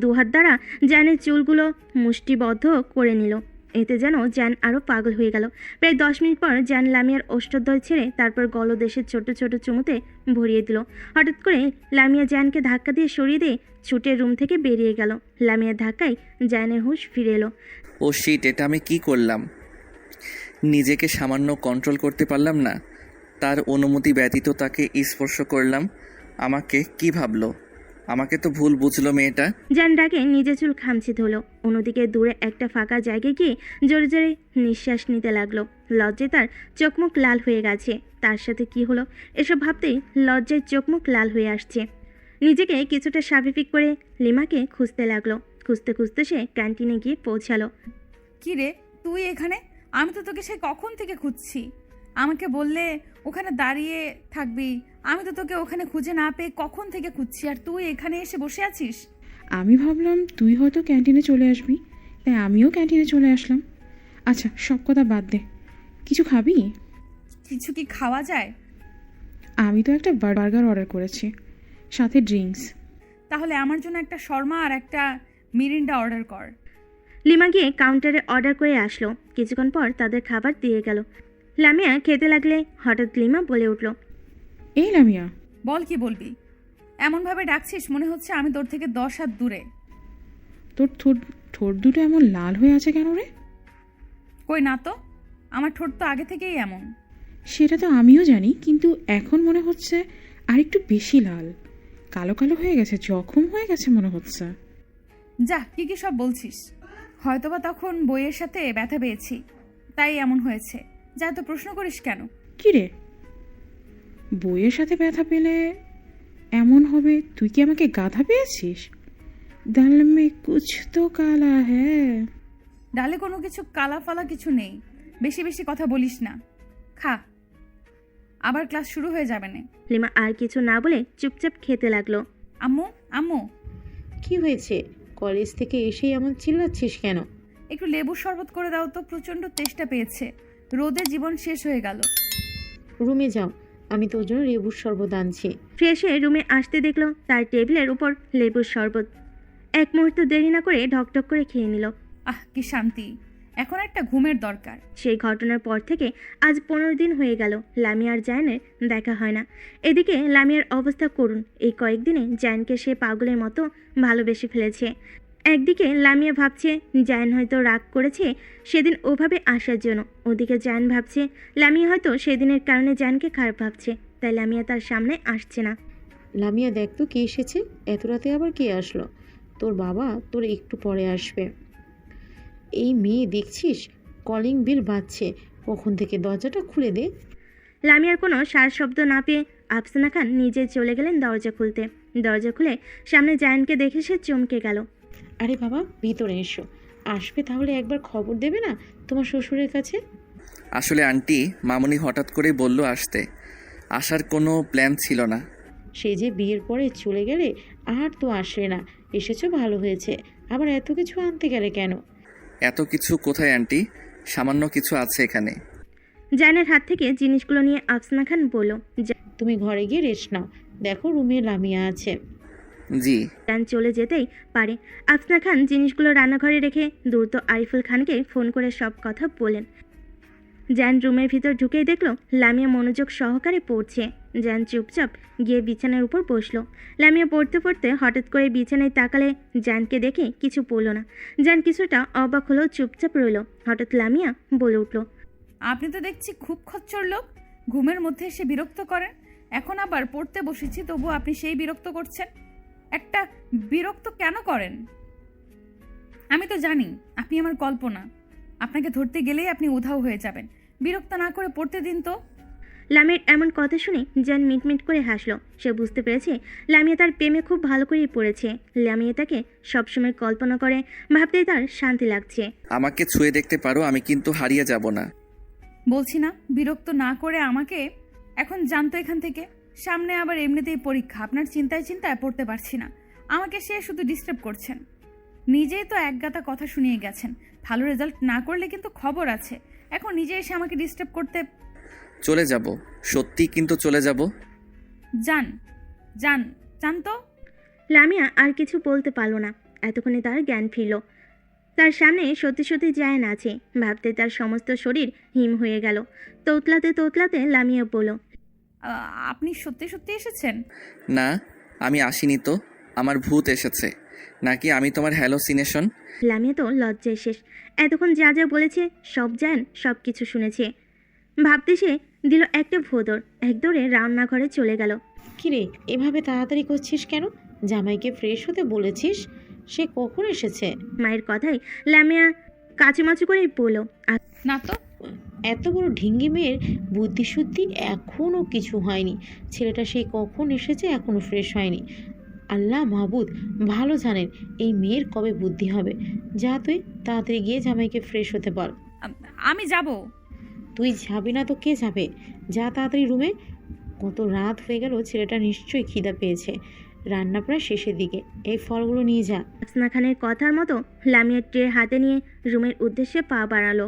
দুহাত দ্বারা জানের চুলগুলো মুষ্টিবদ্ধ করে নিল। এতে যেন জান আরও পাগল হয়ে গেল। প্রায় 10 মিনিট পর জান লামিয়ার ওষ্ঠদ্বয় ছেড়ে তারপর গলদেশের ছোট ছোট চুমুতে ভরিয়ে দিল। হঠাৎ করে লামিয়া জানকে ধাক্কা দিয়ে সরিয়ে দিয়ে ছুটে রুম থেকে বেরিয়ে গেল। লামিয়ার ধাক্কায় জানের হুঁশ ফিরে এলো। ও শিট, এটা আমি কি করলাম? নিজেকে সামান্য কন্ট্রোল করতে পারলাম না। তার অনুমতি ব্যতীত তাকে স্পর্শ করলাম। আমাকে কি ভাবলো? আমাকে তো ভুল বুঝলো মেয়েটা। জান ডাকে নিজে চুল খামচে ধরল। অন্যদিকে দূরে একটা ফাঁকা জায়গায় গিয়ে জোরে জোরে নিঃশ্বাস নিতে লাগলো। লজ্জায় তার চোখমুখ লাল হয়ে গেছে। তার সাথে কি হলো এসব ভাবতেই লজ্জায় চোখমুখ লাল হয়ে আসছে। নিজেকে কিছুটা স্বাভাবিক করে লিমাকে খুঁজতে লাগলো। খুঁজতে খুঁজতে সে ক্যান্টিনে গিয়ে পৌঁছালো। কি রে তুই এখানে? আমি তো তোকে সেই কখন থেকে খুঁজছি। আমাকে বললে ওখানে দাঁড়িয়ে থাকবি, আমি তো তোকে ওখানে খুঁজে না পেয়ে কখন থেকে খুঁজছি, আর তুই এখানে এসে বসে আছিস। আমি ভাবলাম তুই হয়তো ক্যান্টিনে চলে আসবি, তাই আমিও ক্যান্টিনে চলে আসলাম। আচ্ছা সব কথা বাদ দে, কিছু খাবি? কিছু কি খাওয়া যায়? আমি তো একটা বার্গার অর্ডার করেছি, সাথে ড্রিঙ্কস। তাহলে আমার জন্য একটা শর্মা আর একটা মিরিন্ডা অর্ডার কর। লিমা গিয়ে কাউন্টারে অর্ডার করে আসলো। কিছুক্ষণ পর তাদের খাবার দিয়ে গেল। লামিয়া খেতে লাগলে হঠাৎ লিমা বলে উঠল, এই লামিয়া। বল কি বলবি? এমনভাবে ডাকছিস মনে হচ্ছে আমি তোর থেকে 10 হাত দূরে। তোর ঠোঁট দুটো এমন লাল হয়ে আছে কেন রে? কই না তো, আমার ঠোঁট তো আগে থেকেই এমন। সেটা তো আমিও জানি, কিন্তু এখন মনে হচ্ছে আর একটু বেশি লাল, কালো কালো হয়ে গেছে, জখম হয়ে গেছে মনে হচ্ছে। যা কি কি সব বলছিস। হয়তোবা তখন বইয়ের সাথে ব্যথা পেয়েছি, তাই এমন হয়েছে। যা তো প্রশ্ন করিস কেন? কি রে, বইয়ের সাথে ব্যথা পেলে এমন হবে? তুই কি আমাকে গাধা পেয়েছিস? দাল মে কুছ তো কালা হ্যাঁ। ডালে কোনো কিছু কালা ফালা কিছু নেই, বেশি বেশি কথা বলিস না। খা, আবার ক্লাস শুরু হয়ে যাবে না। লিমা আর কিছু না বলে চুপচাপ খেতে লাগলো। আম্মু আম্মু, কি হয়েছে? কলেজ থেকে এসেই এমন চিল্লাচ্ছিস কেন? একটু লেবুর শরবত করে দাও তো, প্রচণ্ড তেষ্টা পেয়েছে। রোদে জীবন শেষ হয়ে গেল। রুমে যাও, আমি তোর জন্য লেবুর শরবত আনছি। ফ্রেশ হয়ে রুমে আসতে দেখলো তার টেবিলের উপর লেবুর শরবত। এক মুহূর্ত দেরি না করে ঢকঢক করে খেয়ে নিল। আহ কি শান্তি, এখন একটা ঘুমের দরকার। সেই ঘটনার পর থেকে আজ 15 দিন হয়ে গেল লামিয়া আর জায়ানের দেখা হয় না। এদিকে লামিয়ার অবস্থা করুণ। এই কয়েকদিনে জায়ানকে সে পাগলের মতো ভালোবেসে ফেলেছে। একদিকে লামিয়া ভাবছে জায়ান হয়তো রাগ করেছে সেদিন ওভাবে আসার জন্য, ওদিকে জায়ান ভাবছে লামিয়া হয়তো সেদিনের কারণে জায়ানকে খারাপ ভাবছে, তাই লামিয়া তার সামনে আসছে না। লামিয়া দেখ তো কে এসেছে, এত রাতে আবার কে আসলো? তোর বাবা তোর একটু পরে আসবে। এই মেয়ে দেখছিস কলিং বেল বাজছে, কখন থেকে, দরজাটা খুলে দে। লামিয়ার কোনো সার শব্দ না পেয়ে আফসানা খান নিজে চলে গেলেন দরজা খুলতে। দরজা খুলে সামনে জায়ানকে দেখে সে চমকে গেল। আরে বাবা ভিতরে এসো, আসবে তাহলে একবার খবর দেবে না তোমার শ্বশুরের কাছে? আসলে আন্টি, মামুনি হঠাৎ করে বলল আসতে, আসার কোনো প্ল্যান ছিল না। সে যে বিয়ের পরে চলে গেলে আর তো আসলে না, এসেছো ভালো হয়েছে, আবার এত কিছু আনতে গেলে কেন? এত কিছু কোথায় আন্টি, সামান্য কিছু আছে এখানে। জায়ানের হাত থেকে জিনিসগুলো নিয়ে আফসানা খান বলল, তুমি ঘরে গিয়ে রেস্ট নাও, দেখো রুমে লামিয়া আছে। জি। জায়ান চলে যেতেই পারে। আফসানা খান জিনিসগুলো রান্নাঘরে রেখে দ্রুত আরিফুল খানকে ফোন করে সব কথা বলেন। জায়ান রুমের ভিতর ঢুকেই দেখলো লামিয়া মনোযোগ সহকারে পড়ছে। জায়ান চুপচাপ গিয়ে বিছানার উপর বসলো। লামিয়া পড়তে পড়তে হঠাৎ করে বিছানায় তাকালে জায়ানকে দেখে কিছু বলল না। জায়ান কিছুটা অবাক হলেও চুপচাপ রইল। হঠাৎ লামিয়া বলে উঠল, আপনি তো দেখছি খুব খচ্চর লোক, ঘুমের মধ্যে এসে বিরক্ত করেন। এখন আবার পড়তে বসেছি তবু আপনি সেই বিরক্ত করছেন। একটা বিরক্ত কেন করেন? আমি তো জানি আপনি আমার কল্পনা, আপনাকে ধরতে গেলেই আপনি উধাও হয়ে যাবেন। বিরক্ত না করে পড়তে দিন তো। লামিয়ার এমন কথা শুনে জায়ান মিটমিট করে হাসলো। সে বুঝতে পেরেছে লামিয়া তার প্রেমে খুব ভালো করেই পড়েছে। লামিয়া তাকে সবসময় কল্পনা করে, ভাবতেই তার শান্তি লাগছে। আমাকে ছুঁয়ে দেখতে পারো, আমি কিন্তু হারিয়ে যাব না। বলছি না বিরক্ত না করে আমাকে এখন জানতো এখান থেকে। সামনে আবার এমনিতেই পরীক্ষা, আপনার চিন্তায় চিন্তায় পড়তে পারছি না। আমাকে সে শুধু ডিস্টার্ব করছেন। নিজেই তো একগাদা কথা শুনিয়ে গেছেন, ভালো রেজাল্ট না করলে কিন্তু খবর আছে। এখন নিজে এসে আমাকে ডিস্টার্ব করতে। চলে যাব, সত্যি কিন্তু চলে যাব। যান যান যান তো। লামিয়া আর কিছু বলতে পারল না। এতক্ষণে তার জ্ঞান ফিরল। তার সামনে সত্যি সত্যি জায়ান আছে। ভাবতে তার সমস্ত শরীর হিম হয়ে গেল। তোতলাতে তোতলাতে লামিয়া বলল, আপনি সত্যি সত্যি এসেছেন? না, আমি আসিনি তো, আমার ভূত এসেছে। নাকি আমি তোমার হ্যালোসিনেশন? লামিয়া তো লজ্জায় শেষ। এতক্ষণ যা যা বলেছে সব জায়ান সব কিছু শুনেছে। ভাবতে সে দিল একটা ভোদর, এক দৌড়ে রান্নাঘরে চলে গেল। কিরে এভাবে তাড়াতাড়ি করছিস কেন? জামাইকে ফ্রেশ হতে বলেছিস, সে কখন এসেছে? মায়ের কথাই লামিয়া কাচুমাচু করেই বলল, না তো। এত বড় ঢিঙ্গি মেয়ের বুদ্ধিশুদ্ধি এখনও কিছু হয়নি। ছেলেটা সেই কখন এসেছে, এখনও ফ্রেশ হয়নি। আল্লাহ মাহবুদ ভালো জানেন এই মেয়ের কবে বুদ্ধি হবে। যা তুই তাড়াতাড়ি গিয়ে জামাইকে ফ্রেশ হতে বল। আমি যাব। তুই যাবি না তো কে যাবে? যা তাড়াতাড়ি রুমে। কত রাত হয়ে গেল, ছেলেটা নিশ্চয়ই খিদা পেয়েছে। রান্না প্রায় শেষের দিকে, এই ফলগুলো নিয়ে যা। আফসানা খানের কথার মতো লামিয়া ট্রে হাতে নিয়ে রুমের উদ্দেশ্যে পা বাড়ালো।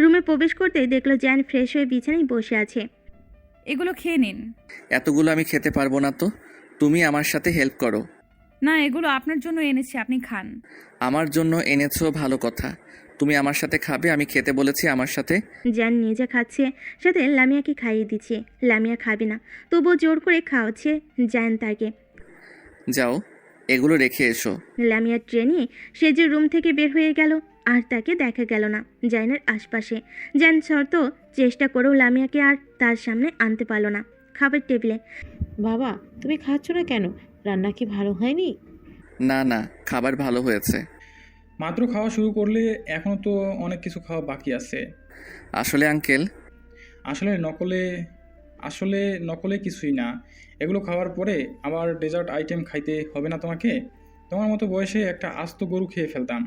রুমে প্রবেশ করতে দেখলো জায়ান ফ্রেশ হয়ে বিছানায় বসে আছে। এগুলো খেয়ে নিন। এতগুলো আমি খেতে পারবো না তো, তুমি আমার সাথে হেল্প করো। না, এগুলো আপনার জন্য এনেছি, আপনি খান। আমার জন্য এনেছো ভালো কথা, তুমি আমার সাথে খাবে, আমি খেতে বলেছি আমার সাথে। জায়ান নিজে খাচ্ছে, সাথে লামিয়াকে খাইয়ে দিচ্ছে। লামিয়া খাবে না, তবুও জোর করে খাওয়াচ্ছে জায়ান তাকে। যাও, এগুলো রেখে এসো। লামিয়া ট্রে নিয়ে সে যে রুম থেকে বের হয়ে গেল, আর তাকে দেখা গেল না জায়ানের আশপাশে। জায়ান শর্ত চেষ্টা করেও লামিয়াকে আর তার সামনে আনতে পারল না। খাবার টেবিলে, বাবা তুমি খাচ্ছ না কেন? রান্না কি ভালো হয়নি? না না, খাবার ভালো হয়েছে। মাত্র খাওয়া শুরু করলে এখনও তো অনেক কিছু খাওয়া বাকি আছে। আসলে আঙ্কেল, আসলে নকলে কিছুই না। এগুলো খাওয়ার পরে আবার ডেজার্ট আইটেম খাইতে হবে না তোমাকে? তোমার মতো বয়সে একটা আস্ত গরু খেয়ে ফেলতাম।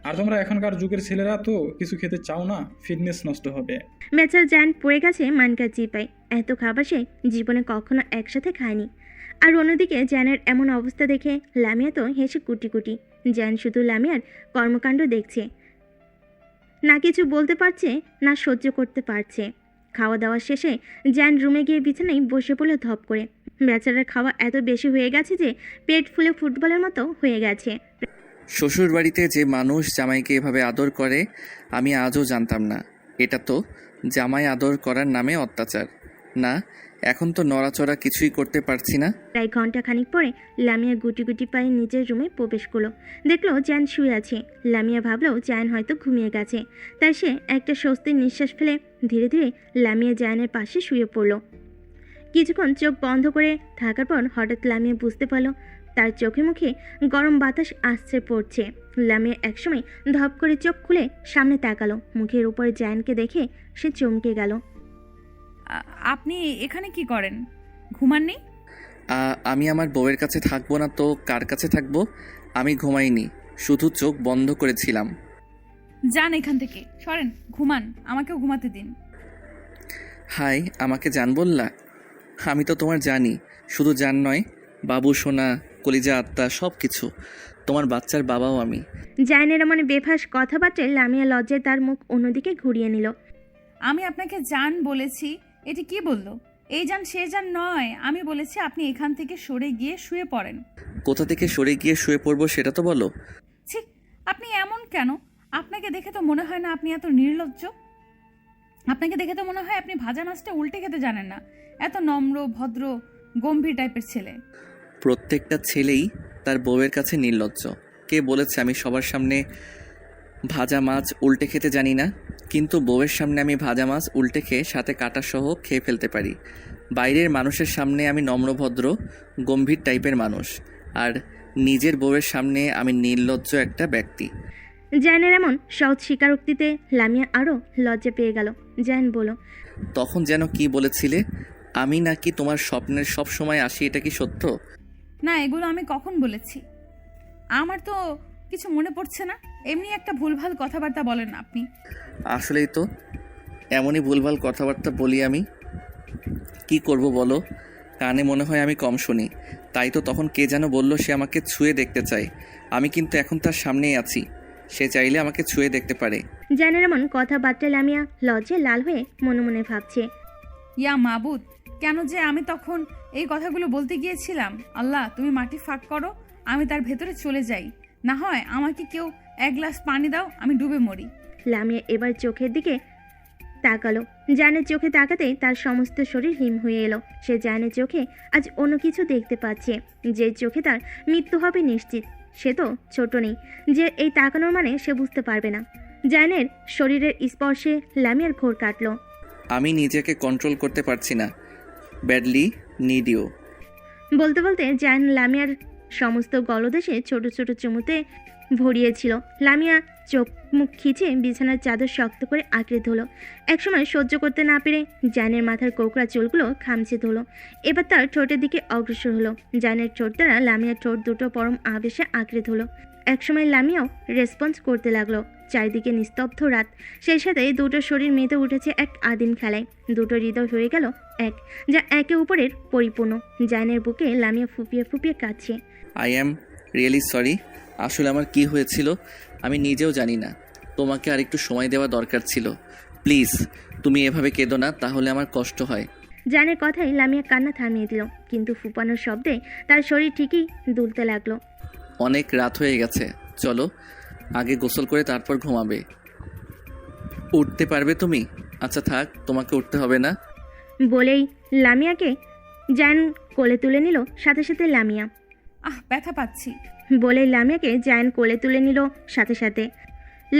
আর তোমরা এখনকার যুগের ছেলেরা তো কিছু খেতে চাও না, ফিটনেস নষ্ট হবে। বেচার জায়ান পড়ে গেছে মানকার চিপায়। এত খাবার সে জীবনে কখনো একসাথে খায়নি। আর অন্যদিকে জায়ানের এমন অবস্থা দেখে লামিয়া তো হেসে কুটি কুটি। জায়ান শুধু লামিয়ার কর্মকাণ্ড দেখছে। না কিছু বলতে পারছে না সহ্য করতে পারছে। খাওয়া দাওয়া শেষে জ্যান রুমে গিয়ে বিছানায় বসে পড়ল ধপ করে। বেচারার খাওয়া এত বেশি হয়ে গেছে যে পেট ফুলে ফুটবলের মতো হয়ে গেছে। শ্বশুর বাড়িতে যে মানুষ জামাইকে এভাবে আদর করে আমি আজও জানতাম না। এটা তো জামাই আদর করার নামে অত্যাচার না। এখন তো নড়াচড়া কিছুই করতে পারছি না। প্রায় ঘন্টা খানিক পরে লামিয়া গুটি গুটি পায়ে নিজের রুমে প্রবেশ করলো। দেখলো জ্যান শুয়ে আছে। লামিয়া ভাবলো জ্যান হয়তো ঘুমিয়ে গেছে, তাই সে একটা স্বস্তির নিঃশ্বাস ফেলে ধীরে ধীরে লামিয়া জ্যানের পাশে শুয়ে পড়লো। কিছুক্ষণ চোখ বন্ধ করে থাকার পর হঠাৎ লামিয়া বুঝতে পারলো তার চোখে মুখে গরম বাতাস আসছে পড়ছে। লামিয়া একসময় ধপ করে চোখ খুলে সামনে তাকালো। মুখের উপরে জ্যানকে দেখে সে চমকে গেল। আপনি এখানে কি করেন? ঘুমাননি? আমি আমার বউয়ের কাছে থাকবো না তো কার কাছে থাকবো? আমি ঘুমাইনি, শুধু চোখ বন্ধ করেছিলাম। যান এখান থেকে, সরেন, ঘুমান, আমাকেও ঘুমাতে দিন। হাই, আমাকে জান বললা? আমি তো তোমার জানি, শুধু জান নয়, বাবু সোনা, কলিজা আত্মা, সব কিছু। তোমার বাচ্চার বাবাও আমি। জায়নের মনে বেফাস কথাবার্তায় লামিয়া লজ্জায় তার মুখ অন্যদিকে ঘুরিয়ে নিল। আমি আপনাকে জান বলেছি, এটি কি বললো? এই জান সে জান নয়। আমি বলেছি আপনি এখান থেকে সরে গিয়ে শুয়ে পড়েন। কোথা থেকে সরে গিয়ে শুয়ে পড়বো সেটা তো বলো। ছি, আপনি এমন কেন? আপনাকে দেখে তো মনে হয় না আপনি এত নির্লজ্জ। আপনাকে দেখে তো মনে হয় আপনি ভাজা মাছটা উল্টে খেতে জানেন না। এত নম্র, ভদ্র, গম্ভীর টাইপের ছেলে। প্রত্যেকটা ছেলেই তার বউয়ের কাছে নির্লজ্জ। কে বলেছে আমি সবার সামনে ভাজা মাছ উল্টে খেতে জানি না? কিন্তু বউয়ের সামনে আমি ভাজা মাছ উল্টে খেয়ে সাথে কাটা সহ খেয়ে ফেলতে পারি। বাইরের মানুষের সামনে আমি নম্রভদ্র, গম্ভীর টাইপের মানুষ, আর নিজের বউয়ের সামনে আমি নির্লজ্জ একটা ব্যক্তি। জায়নের এমন সহজ স্বীকারোক্তিতে লামিয়া আরও লজ্জা পেয়ে গেল। জায়ন বলল, তখন যেন কি বলেছিলে? আমি নাকি তোমার স্বপ্নের সব সময় আসি, এটা কি সত্য? না, এগুলো আমি কখন বলেছি? আমার তো কিছু মনে পড়ছে না। এমনি একটা ভুলভাল কথাবার্তা বলেন আপনি। আসলেই তো এমনই ভুলভাল কথাবার্তা বলি আমি। কি করব বলো? কানে মনে হয় আমি কম শুনি। তাই তো তখন কে যেন বলল সে আমাকে ছুঁয়ে দেখতে চায়। আমি কিন্তু এখন তার সামনেই আছি, সে চাইলে আমাকে ছুঁয়ে দেখতে পারে। জায়নের এমন কথাবার্তা লামিয়া লজ্জায় লাল হয়ে মনে মনে ভাবছে, ইয়া মাবুদ, কেন যে আমি তখন এই কথাগুলো বলতে গিয়েছিলাম। আল্লাহ, তুমি মাটি ফাঁক করো, আমি তার ভেতরে চলে যাই। না হয় আমাকে কেউ এক গ্লাস পানি দাও, আমি ডুবে মরি। লামিয়া এবার চোখের দিকে তাকালো। জায়নের চোখে তাকাতেই তার সমস্ত শরীর হিম হয়ে এলো। সে জায়নের চোখে আজ অন্য কিছু দেখতে পাচ্ছে, যে চোখে তার মৃত্যু হবে নিশ্চিত। সে তো ছোট নেই যে এই তাকানোর মানে সে বুঝতে পারবে না। জায়নের শরীরের স্পর্শে লামিয়ার ঘোর কাটল। আমি নিজেকে কন্ট্রোল করতে পারছি না। Badly need you. বলতে বলতে জায়ন লামিয়ার সমস্ত গলদেশে ছোট ছোট চুমুতে ভরিয়েছিল। লামিয়া চোখ মুখ খিচে বিছানার চাদর শক্ত করে আঁকড়ে ধরল। একসময় সহ্য করতে না পেরে জায়নের মাথার কোকড়া চুলগুলো খামচে ধরল। এবার তার ঠোঁটের দিকে অগ্রসর হলো। জায়নের ঠোঁট দ্বারা লামিয়ার ঠোঁট দুটো পরম আবেশে আঁকড়ে ধরল। একসময় লামিয়াও রেসপন্স করতে লাগলো। চারিদিকে নিস্তব্ধ রাত, সেই সাথে দুটো শরীর মেতে উঠেছে এক আদিম খেলায়। দুটো হৃদয় হয়ে গেল এক, যা একে উপরের পরিপূর্ণ। জায়নের বুকে লামিয়া ফুপিয়ে ফুপিয়ে কাঁদছে। I am really sorry. আসলে আমার কি হয়েছিল আমি নিজেও জানি না। তোমাকে আর একটু সময় দেওয়া দরকার ছিল। প্লিজ তুমি এভাবে কেঁদো না, তাহলে আমার কষ্ট হয়। জানের কথাই লামিয়া কান্না থামিয়ে দিল, কিন্তু ফুপানোর শব্দে তার শরীর ঠিকই দুলতে লাগলো। অনেক রাত হয়ে গেছে, চলো আগে গোসল করে তারপর ঘুমাবে। উঠতে পারবে তুমি? আচ্ছা থাক, তোমাকে উঠতে হবে না। বলেই লামিয়াকে জান কোলে তুলে নিল। সাথে সাথে লামিয়া ব্যথা পাচ্ছি বলেই লামিয়াকে জায়ন কোলে তুলে নিল। সাথে সাথে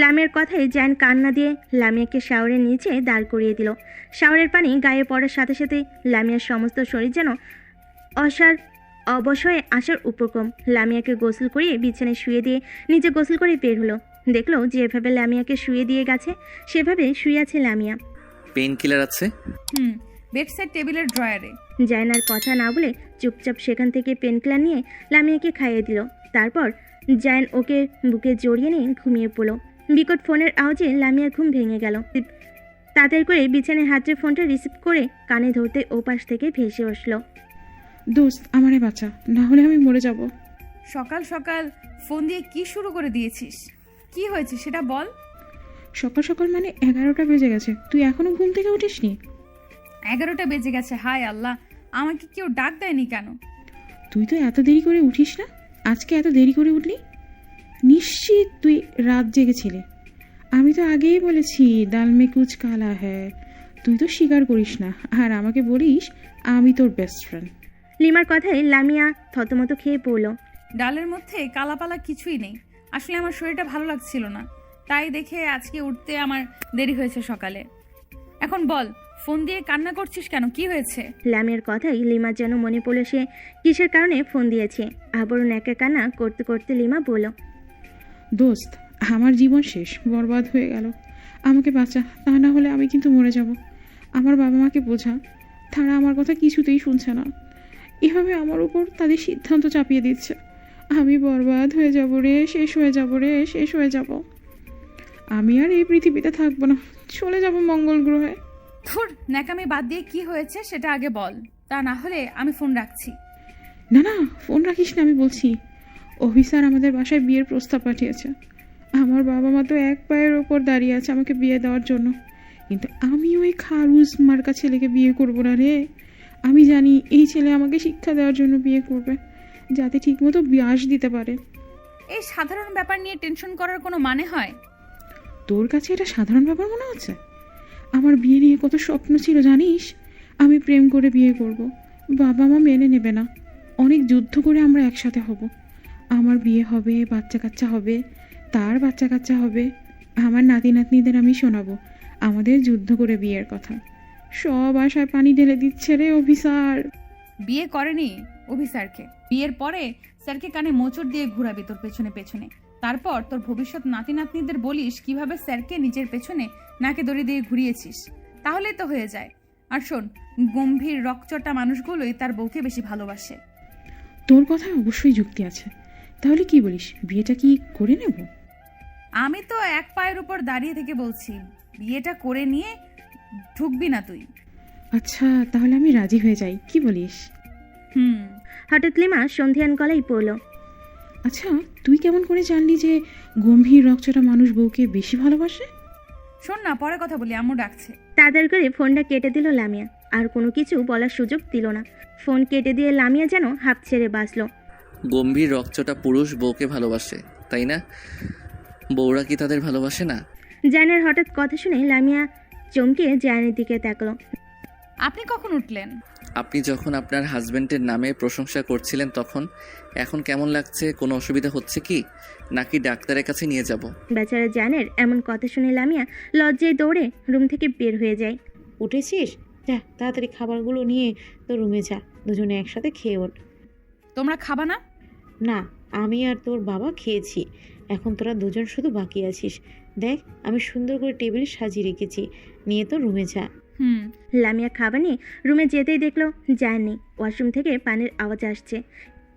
লামিয়ার কথায় জায়ন কান্না দিয়ে লামিয়াকে শাওয়ারের নিচে দাঁড় করিয়ে দিল। শাওয়ারের পানি গায়ে পড়ার সাথে সাথে লামিয়ার সমস্ত শরীর যেন অবশ্যই আসার উপক্রম। লামিয়াকে গোসল করিয়ে বিছানায় শুয়ে দিয়ে নিজে গোসল করে বের হলো। দেখলো যেভাবে লামিয়াকে শুয়ে দিয়ে গেছে সেভাবে শুয়ে আছে লামিয়া। পেইন কিলার আছে? বেডসাইড টেবিলের ড্রয়ারে। জায়নার কথা না বলে চুপচাপ সেখান থেকে পেনকিলার নিয়ে লামিয়াকে খাইয়ে দিল। তারপর জায়ন ওকে বুকে জড়িয়ে নিয়ে ঘুমিয়ে পড়ল। বিকট ফোনের আওয়াজে লামিয়ার ঘুম ভেঙে গেল। তাড়াতাড়ি করে বিছানায় হাতের ফোনটা রিসিভ করে কানে ধরতে ওপাশ থেকে ভেসে আসলো, দোস্ত আমারে বাঁচা, না হলে আমি মরে যাব। সকাল সকাল ফোন দিয়ে কি শুরু করে দিয়েছিস? কি হয়েছে সেটা বল। সকাল সকাল মানে 11টা বেজে গেছে, তুই এখনো ঘুম থেকে উঠিসনি? 11টা বেজে গেছে, হায় আল্লাহ, আমাকে কেউ ডাক দেয়নি কেন? তুই তো এত দেরি করে উঠিস না, আজকে এত দেরি করে উঠলি? নিশ্চিত তুই রাত জেগেছিলি। আমি তো আগেই বলেছি ডাল মে কুচ কালা হ্যায়, তুই তো স্বীকার করিস না আর আমাকে বলিস আমি তোর বেস্ট ফ্রেন্ড। লিমার কথায় লামিয়া থতমত খেয়ে পড়ল। ডালের মধ্যে কালাপালা কিছুই নেই, আসলে আমার শরীরটা ভালো লাগছিল না, তাই দেখে আজকে উঠতে আমার দেরি হয়েছে সকালে। এখন বল, ফোন দিয়ে কান্না করছিস কেন, কি হয়েছে? লামিয়ার কথাই লিমার যেন মনে পড়ল সে কিসের কারণে ফোন দিয়েছে। আবারও ন্যাকা কান্না করতে করতে লিমা বলল, দোস্ত, আমার জীবন শেষ, বরবাদ হয়ে গেল, আমাকে বাঁচা, তা না হলে আমি কিন্তু মরে যাব। আমার বাবা মাকে বোঝা, তারা আমার কথা কিছুতেই শুনছে না, এভাবে আমার উপর তাদের সিদ্ধান্ত চাপিয়ে দিচ্ছে। আমি বরবাদ হয়ে যাব রে, শেষ হয়ে যাব রে, শেষ হয়ে যাব। আমি আর এই পৃথিবীতে থাকবো না, চলে যাব মঙ্গল গ্রহে। ধুর, ন্যাকামি বাদ দিয়ে কি হয়েছে সেটা আগে বল, তা না হলে আমি ফোন রাখছি। না না, ফোন রাখিস না, আমি বলছি। অফিসার আমাদের বাসায় বিয়ের প্রস্তাব পাঠিয়েছে। আমার বাবা মা তো এক পায়ের ওপর দাঁড়িয়ে আছে আমাকে বিয়ে দেওয়ার জন্য, কিন্তু আমি ওই খারুজ মার্কা ছেলেকে বিয়ে করব না রে। আমি জানি এই ছেলে আমাকে শিক্ষা দেওয়ার জন্য বিয়ে করবে, যাতে ঠিকমতো বিয়াস দিতে পারে। এই সাধারণ ব্যাপার নিয়ে টেনশন করার কোনো মানে হয়? তোর কাছে এটা সাধারণ ব্যাপার মনে হচ্ছে? আমার বিয়ে নিয়ে কত স্বপ্ন ছিল জানিস, আমি প্রেম করে বিয়ে করব, বাবা মা মেনে নেবে না, অনেক যুদ্ধ করে আমরা একসাথে হব, আমার বিয়ে হবে, বাচ্চা কাচ্চা হবে, তার বাচ্চা কাচ্চা হবে, আমার নাতি নাতনিদের আমি শোনাবো আমাদের যুদ্ধ করে বিয়ের কথা। সব আশায় পানি ঢেলে দিচ্ছে রে অফিসার। বিয়ে করেনি অফিসারকে, বিয়ের পরে স্যারকে কানে মোচড় দিয়ে ঘুরাবি তোর পেছনে পেছনে, তারপর তোর ভবিষ্যৎ নাতি নাতনিদের বলিস কিভাবে স্যারকে নিজের পেছনে নাকে দড়ি দিয়ে ঘুরিয়েছিস, তাহলেই তো হয়ে যায়। আর শোন, গম্ভীর রকচটা মানুষগুলোই তার বউকে বেশি ভালোবাসে। তোর কথায় অবশ্যই যুক্তি আছে, তাহলে কি বলিস, বিয়েটা কি করে নেব? আমি তো এক পায়ের উপর দাঁড়িয়ে থেকে বলছি, বিয়েটা করে নিয়ে ঢুকবি না তুই? আচ্ছা, তাহলে আমি রাজি হয়ে যাই, কি বলিস? হঠাৎ লিমা সন্ধিয়ান গলায় পড়ল, আচ্ছা, তুই কেমন করে জানলি যে গম্ভীর রকচটা মানুষ বউকে বেশি ভালোবাসে? শোন না, পরে কথা বলি, আম্মু ডাকছে। তাড়াতাড়ি করে ফোনটা কেটে দিল লামিয়া, আর কোনো কিছু বলার সুযোগ দিল না। ফোন কেটে দিয়ে লামিয়া যেন হাঁপ ছেড়ে বাঁচল। গম্ভীর রকচটা পুরুষ বউকে ভালোবাসে, তাই না? বউরা কি তাদের ভালোবাসে না? জায়ানের হঠাৎ কথা শুনে লামিয়া চমকে জায়ানের দিকে তাকলো। আপনি কখন উঠলেন? আপনি যখন আপনার হাজবেন্ডের নামে প্রশংসা করছিলেন তখন। এখন কেমন লাগছে? কোনো অসুবিধা হচ্ছে কি, নাকি ডাক্তারের কাছে নিয়ে যাব? বেচারা জায়ানের এমন কথা শুনে লামিয়া লজ্জায় দৌড়ে রুম থেকে বের হয়ে যায়। উঠেছিস? যা তাড়াতাড়ি খাবারগুলো নিয়ে তোর রুমে যা, দুজনে একসাথে খেয়ে ওঠ। তোমরা খাবা না? না, আমি আর তোর বাবা খেয়েছি, এখন তোরা দুজন শুধু বাকি আছিস। দেখ, আমি সুন্দর করে টেবিল সাজিয়ে রেখেছি, নিয়ে তো রুমে যা। লামিয়া খাবার নিয়ে রুমে যেতেই দেখলো জায়ান নেই। ওয়াশরুম থেকে পানির আওয়াজ আসছে।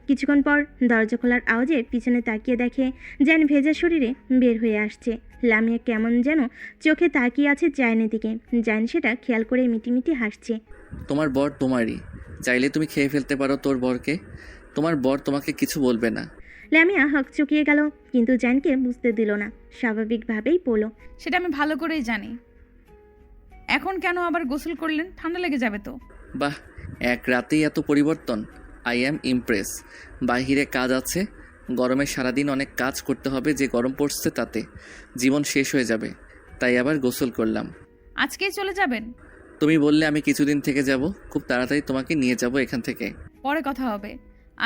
কিছুক্ষণ পর দরজা খোলার আওয়াজে পিছনে তাকিয়ে দেখে জায়ান ভেজা শরীরে বের হয়ে আসছে। লামিয়া কেমন যেন চোখে তাকিয়ে আছে জায়ানের দিকে। জায়ান সেটা খেয়াল করে মিটিমিটি হাসছে। তোমার বর তোমারই, চাইলে তুমি খেয়ে ফেলতে পারো তোর বরকে, তোমার বর তোমাকে কিছু বলবে না। লামিয়া হক চুকিয়ে গেল, কিন্তু জায়ানকে বুঝতে দিল না, স্বাভাবিকভাবেই বলল, সেটা আমি ভালো করেই জানি। এখন কেন আবার গোসল করলেন? ঠান্ডা লেগে যাবে তো। বাহ, এক রাতেই এত পরিবর্তন, আই অ্যাম ইমপ্রেস। বাহিরে কাজ আছে, গরমে সারাদিন অনেক কাজ করতে হবে, যে গরম পড়ছে তাতে জীবন শেষ হয়ে যাবে, তাই আবার গোসল করলাম। আজকেই চলে যাবেন? তুমি বললে আমি কিছুদিন থেকে যাব, খুব তাড়াতাড়ি তোমাকে নিয়ে যাব এখান থেকে। পরে কথা হবে,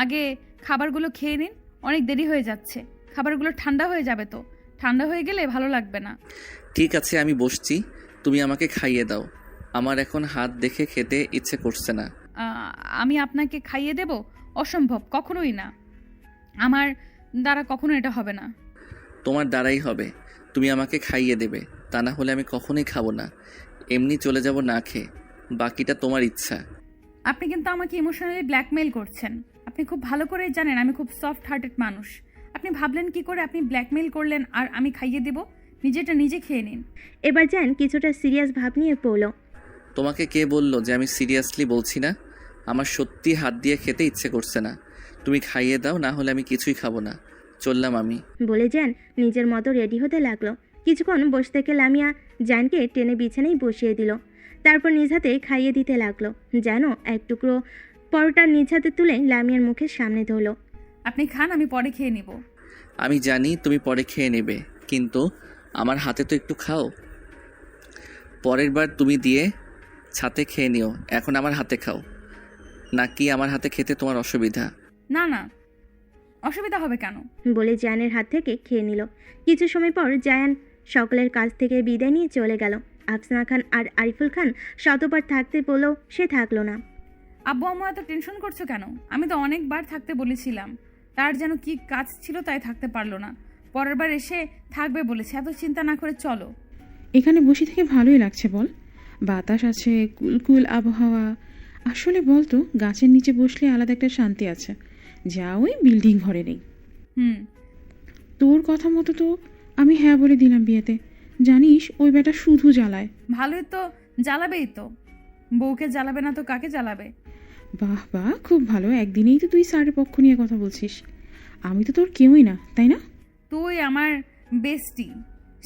আগে খাবারগুলো খেয়ে নিন, অনেক দেরি হয়ে যাচ্ছে। খাবারগুলো ঠান্ডা হয়ে যাবে তো, ঠান্ডা হয়ে গেলে ভালো লাগবে না। ঠিক আছে, আমি বসছি, তুমি আমাকে খাইয়ে দাও, আমার এখন হাত দেখে খেতে ইচ্ছে করছে না। আমি আপনাকে খাইয়ে দেব? অসম্ভব, কখনোই না, আমার দ্বারা কখনো এটা হবে না। তোমার দ্বারাই হবে, তুমি আমাকে খাইয়ে দেবে, তা না হলে আমি কখনোই খাবো না, এমনি চলে যাব না খেয়ে, বাকিটা তোমার ইচ্ছা। আপনি কিন্তু আমাকে ইমোশনালি ব্ল্যাকমেইল করছেন। আপনি খুব ভালো করে জানেন আমি খুব সফট হার্টেড মানুষ। আপনি ভাবলেন কি করে আপনি ব্ল্যাকমেইল করলেন আর আমি খাইয়ে দেব? নিজেটা নিজে খেয়ে নিন। এবার জান কিছুটা সিরিয়াস ভাব নিয়ে পড়ল, তোমাকে কে বললো যে আমি সিরিয়াসলি বলছি না? আমার সত্যি হাত দিয়ে খেতে ইচ্ছে করছে না, তুমি খাইয়ে দাও, না হলে আমি কিছুই খাবো না, চললাম আমি। বলে যান নিজের মতো রেডি হতে লাগলো। কিছুক্ষণ বসে থেকে লামিয়া জায়ানকে টেনে বিছানায় বসিয়ে দিল। তারপর নিজ হাতে খাইয়ে দিতে লাগলো। যেন এক টুকরো পরোটা নিজ হাতে তুলে লামিয়ার মুখের সামনে ধরলো। আপনি খান, আমি পরে খেয়ে নিব। আমি জানি তুমি পরে খেয়ে নেবে, কিন্তু আমার হাতে তো একটু খাও। পরের বার তুমি দিয়ে ছাতে খেয়ে নিও, এখন আমার হাতে খাও। নাকি আমার হাতে খেতে তোমার অসুবিধা? না না, অসুবিধা হবে কেন? বলে জায়ানের হাত থেকে খেয়ে নিল। কিছু সময় পর জায়ান সকলের কাছ থেকে বিদায় নিয়ে চলে গেল। আফসানা খান আর আরিফুল খান শতবার থাকতে বলেও সে থাকলো না। আব্বু আম্মু এত টেনশন করছো কেন? আমি তো অনেকবার থাকতে বলেছিলাম, তার যেন কি কাজ ছিল তাই থাকতে পারলো না। পরের বার এসে থাকবে বলেছে, এত চিন্তা না করে চলো। এখানে বসে থেকে ভালোই লাগছে বল, বাতাস আছে, কুলকুল আবহাওয়া। আসলে বল তো, গাছের নিচে বসলে আলাদা একটা শান্তি আছে, যা ওই বিল্ডিং ঘরে নেই। তোর কথা মতো তো আমি হ্যাঁ বলে দিলাম বিয়েতে। জানিস ওই বেটা শুধু জ্বালায়। ভালোই তো, জ্বালাবেই তো। বউকে জ্বালাবে না তো কাকে জ্বালাবে? বাহ বাহ, খুব ভালো। একদিনেই তো তুই স্যারের পক্ষ নিয়ে কথা বলছিস। আমি তো তোর কেউই না, তাই না? তুই আমার বেস্টি,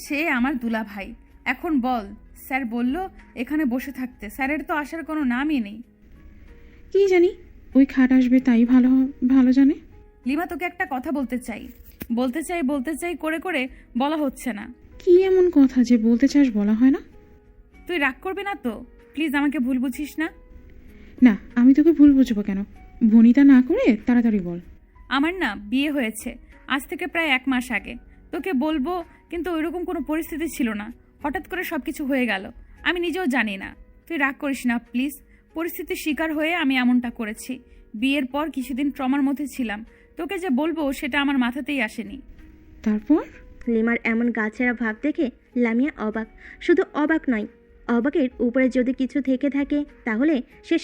সে আমার দুলা ভাই। এখন বল, স্যার বলল এখানে বসে থাকতে, স্যারের তো আসার কোনো নামই নেই। কি জানি, ওই খাট আসবে তাই ভালো জানে। লিমা, তোকে একটা কথা বলতে চাই করে করে বলা হচ্ছে না। কি এমন কথা যে বলতে চাস বলা হয় না? তুই রাগ করবি না তো? প্লিজ আমাকে ভুল বুঝিস না। না, আমি তোকে ভুল বুঝবো কেন? ভনিতা না করে তাড়াতাড়ি বল। আমার না বিয়ে হয়েছে আজ থেকে প্রায় 1 মাস আগে। তোকে বলবো, কিন্তু ওইরকম কোনো পরিস্থিতি ছিল না, হঠাৎ করে সব কিছু হয়ে গেল। আমি নিজেও জানি না। তুই রাগ করিস না প্লিজ। পরিস্থিতির শিকার হয়ে আমি এমনটা করেছি। বিয়ের পর কিছুদিন ট্রমার মধ্যে ছিলাম, তোকে যে বলবো সেটা আমার মাথাতেই আসেনি। তারপর লিমার এমন গাছেরা ভাব দেখে লামিয়া অবাক। শুধু অবাক নয়, অবাকের উপরে যদি কিছু থেকে থাকে তাহলে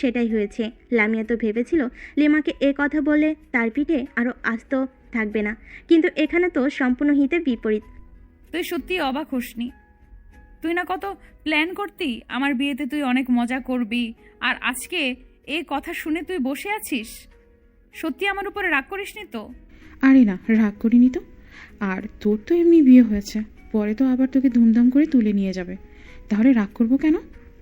সেটাই হয়েছে। লামিয়া তো ভেবেছিল লিমাকে এ কথা বলে তার পিঠে আরও আস্ত থাকবে না, কিন্তু এখানে তো সম্পূর্ণ হিতে বিপরীত। তুই সত্যি অবাক হোসনি? তুই না কত প্ল্যান করতি আমার বিয়েতে তুই অনেক মজা করবি, আর আজকে এ কথা শুনে তুই বসে আছিস? সত্যি আমার উপরে রাগ করিসনি তো? আরে না, রাগ করিনি তো। আর তোর তো এমনি বিয়ে হয়েছে, পরে তো আবার তোকে ধুমধাম করে তুলে নিয়ে যাবে, তাহলে রাগ করবো কেন?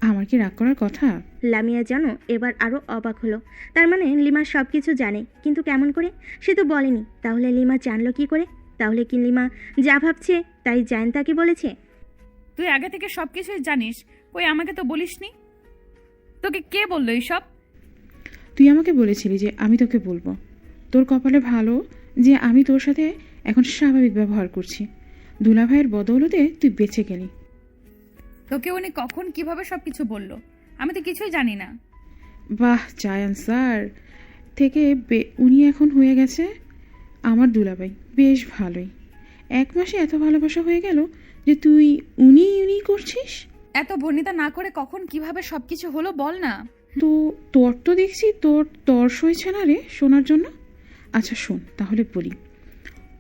আমার কি রাগ করার কথা? লামিয়া জানো এবার আরও অবাক হলো। তার মানে লিমা সব কিছু জানে, কিন্তু কেমন করে? সে তো বলেনি। তাহলে লিমা জানলো কি করে? তাহলে কি লিমা যা ভাবছে তাই জায়ান তাকে বলেছে? তুই আগে থেকে সব কিছুই জানিস, কই আমাকে তো বলিসনি। তোকে কে বললো এইসব? তুই আমাকে বলেছিলি যে আমি তোকে বলবো। তোর কপালে ভালো যে আমি তোর সাথে এখন স্বাভাবিক ব্যবহার করছি। দুলাভাইয়ের বদৌলতে তুই বেঁচে গেলি। তোকে উনি কখন কিভাবে সব কিছু বললো? আমি তো কিছুই জানি না। বাহ, জায়ান স্যার থেকে উনি এখন হয়ে গেছে আমার দুলাভাই। বেশ ভালোই। 1 মাসে এত ভালোবাসা হয়ে গেল যে তুই উনি করছিস। এত ভনিতা না করে কখন কিভাবে সব কিছু হলো বল না। তো তোর তো দেখছি তোর তর্স হয়েছে না রে শোনার জন্য। আচ্ছা শোন তাহলে বলি।